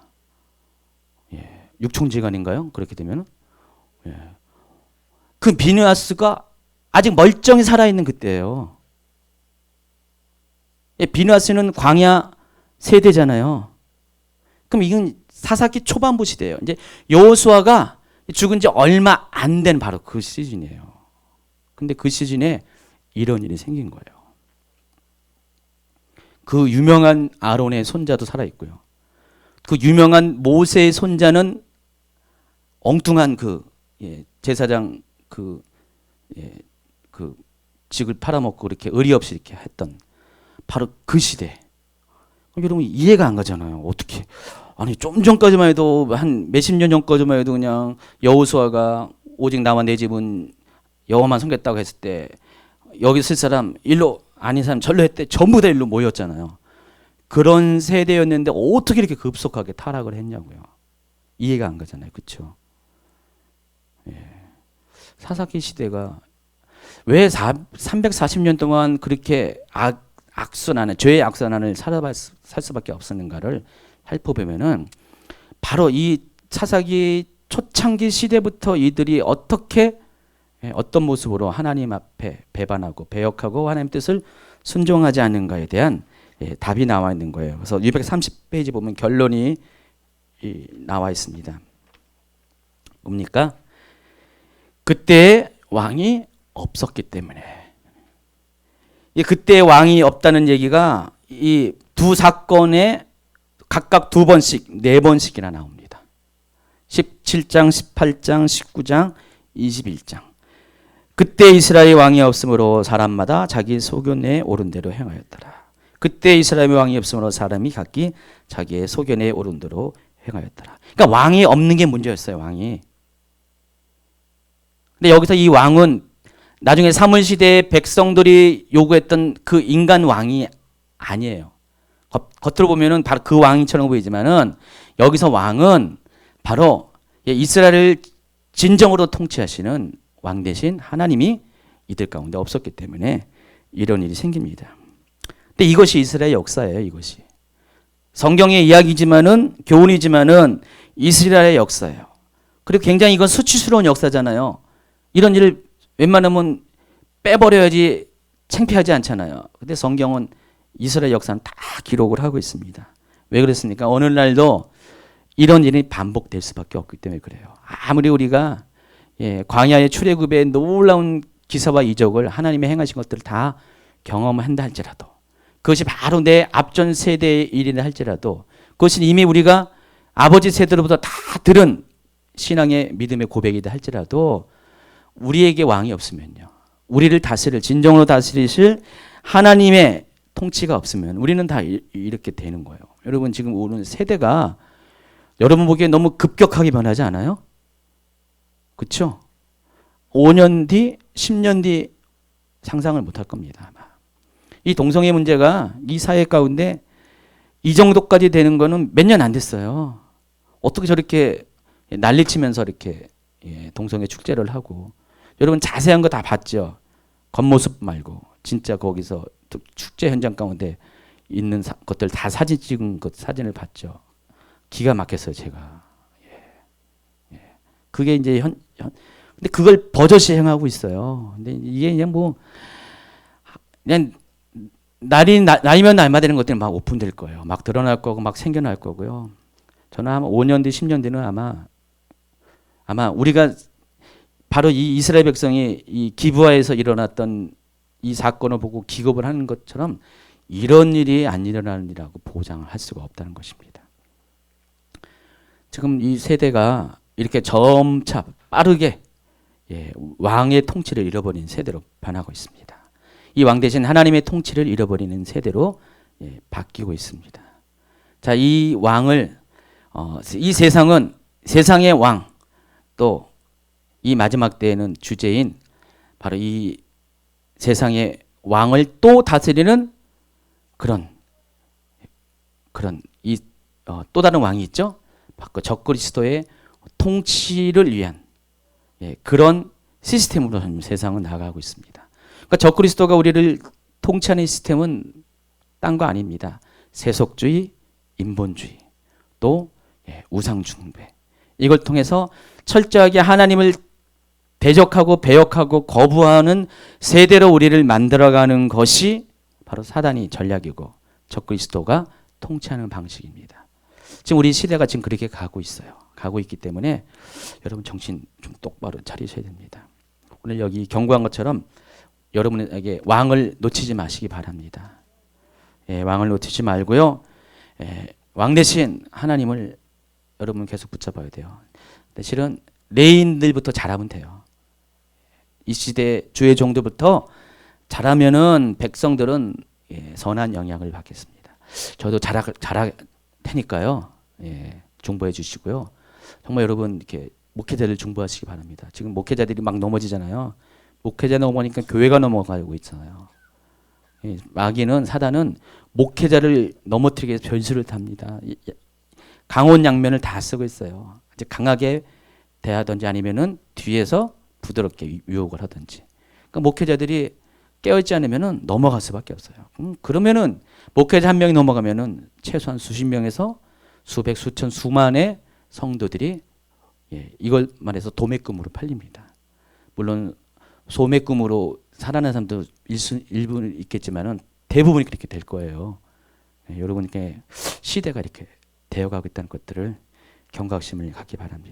육총지간인가요? 그렇게 되면 그 비누아스가 아직 멀쩡히 살아있는 그때예요. 비누아스는 광야 세대잖아요. 그럼 이건 사사기 초반부 시대예요. 이제 여호수아가 죽은 지 얼마 안 된 바로 그 시즌이에요. 근데 그 시즌에 이런 일이 생긴 거예요. 그 유명한 아론의 손자도 살아있고요. 그 유명한 모세의 손자는 엉뚱한 제사장 그 직을 팔아먹고 그렇게 의리 없이 이렇게 했던 바로 그 시대. 여러분 이해가 안 가잖아요. 어떻게? 아니 좀 전까지만 해도 한 몇십 년 전까지만 해도 그냥 여호수아가 오직 나와 내 집은 여호와만 섬겼다고 했을 때 여기 있을 사람 일로 아닌 사람 절로 했대. 전부 다 일로 모였잖아요. 그런 세대였는데 어떻게 이렇게 급속하게 타락을 했냐고요. 이해가 안 가잖아요. 그렇죠? 사사기 시대가 왜 340년 동안 그렇게 악순환을 죄의 악순환을 살 수밖에 없었는가를 살펴보면은 바로 이 사사기 초창기 시대부터 이들이 어떻게 어떤 모습으로 하나님 앞에 배반하고 배역하고 하나님 뜻을 순종하지 않는가에 대한 답이 나와 있는 거예요. 그래서 230페이지 보면 결론이 나와 있습니다. 뭡니까? 그때 왕이 없었기 때문에. 그때 왕이 없다는 얘기가 이 두 사건에 각각 두 번씩, 네 번씩이나 나옵니다. 17장, 18장, 19장, 21장. 그때 이스라엘 왕이 없으므로 사람마다 자기 소견에 오른 대로 행하였더라. 그때 이스라엘 왕이 없으므로 사람이 각기 자기의 소견에 오른 대로 행하였더라. 그러니까 왕이 없는 게 문제였어요. 왕이. 근데 여기서 이 왕은 나중에 사물 시대의 백성들이 요구했던 그 인간 왕이 아니에요. 겉으로 보면은 바로 그 왕처럼 보이지만은 여기서 왕은 바로 이스라엘을 진정으로 통치하시는 왕 대신 하나님이 이들 가운데 없었기 때문에 이런 일이 생깁니다. 근데 이것이 이스라엘 역사예요. 이것이 성경의 이야기지만은 교훈이지만은 이스라엘의 역사예요. 그리고 굉장히 이건 수치스러운 역사잖아요. 이런 일을 웬만하면 빼버려야지 창피하지 않잖아요. 근데 성경은 이스라엘 역사는 다 기록을 하고 있습니다. 왜 그랬습니까? 오늘날도 이런 일이 반복될 수밖에 없기 때문에 그래요. 아무리 우리가 광야의 출애굽의 놀라운 기사와 이적을 하나님의 행하신 것들을 다 경험한다 할지라도 그것이 바로 내 앞전 세대의 일이라 할지라도 그것은 이미 우리가 아버지 세대로부터 다 들은 신앙의 믿음의 고백이다 할지라도 우리에게 왕이 없으면요. 우리를 진정으로 다스리실 하나님의 통치가 없으면 우리는 다 이렇게 되는 거예요. 여러분 지금 오는 세대가 여러분 보기에 너무 급격하게 변하지 않아요? 그렇죠? 5년 뒤, 10년 뒤 상상을 못할 겁니다. 아마. 이 동성애 문제가 이 사회 가운데 이 정도까지 되는 거는 몇 년 안 됐어요. 어떻게 저렇게 난리치면서 이렇게 동성애 축제를 하고 여러분 자세한 거 다 봤죠? 겉모습 말고 진짜 거기서 축제 현장 가운데 있는 것들 다 사진 찍은 것 사진을 봤죠. 기가 막혔어요, 제가. 그게 이제 근데 그걸 버젓이 행하고 있어요. 근데 이게 그냥 날이면 날마다 되는 것들이 막 오픈될 거예요. 막 드러날 거고 막 생겨날 거고요. 저는 아마 5년 뒤, 10년 뒤는 아마 우리가 바로 이 이스라엘 백성이 이 기브아에서 일어났던 이 사건을 보고 기겁을 하는 것처럼 이런 일이 안 일어나는 일이라고 보장을 할 수가 없다는 것입니다. 지금 이 세대가 이렇게 점차 빠르게 왕의 통치를 잃어버린 세대로 변하고 있습니다. 이 왕 대신 하나님의 통치를 잃어버리는 세대로 바뀌고 있습니다. 자, 이 왕을 이 세상은 세상의 왕 또 이 마지막 때에는 주제인 바로 이 세상의 왕을 또 다스리는 그런 또 다른 왕이 있죠. 바로 적그리스도의 통치를 위한 그런 시스템으로 세상은 나아가고 있습니다. 그러니까 적그리스도가 우리를 통치하는 시스템은 딴 거 아닙니다. 세속주의, 인본주의, 또 우상숭배. 이걸 통해서 철저하게 하나님을 대적하고 배역하고 거부하는 세대로 우리를 만들어가는 것이 바로 사단의 전략이고 적그리스도가 통치하는 방식입니다. 지금 우리 시대가 지금 그렇게 가고 있어요. 가고 있기 때문에 여러분 정신 좀 똑바로 차리셔야 됩니다. 오늘 여기 경고한 것처럼 여러분에게 왕을 놓치지 마시기 바랍니다. 왕을 놓치지 말고요. 왕 대신 하나님을 여러분 계속 붙잡아야 돼요. 근데 실은 레인들부터 잘하면 돼요. 이 시대 주의 종들부터 잘하면은 백성들은 선한 영향을 받겠습니다. 저도 잘할 테니까요. 중보해 주시고요. 정말 여러분 이렇게 목회자들 중보하시기 바랍니다. 지금 목회자들이 막 넘어지잖아요. 목회자 넘어가니까 교회가 넘어가고 있잖아요. 마귀는 사단은 목회자를 넘어뜨리기 위해서 변수를 탑니다. 강원 양면을 다 쓰고 있어요. 이제 강하게 대하든지 아니면은 뒤에서 부드럽게 유혹을 하든지. 그러니까 목회자들이 깨어있지 않으면은 넘어갈 수밖에 없어요. 그러면은 목회자 한 명이 넘어가면은 최소한 수십 명에서 수백, 수천, 수만의 성도들이 이걸 말해서 도매금으로 팔립니다. 물론 소매금으로 살아나는 사람도 일부 있겠지만은 대부분이 그렇게 될 거예요. 여러분께 시대가 이렇게 되어가고 있다는 것들을 경각심을 갖기 바랍니다.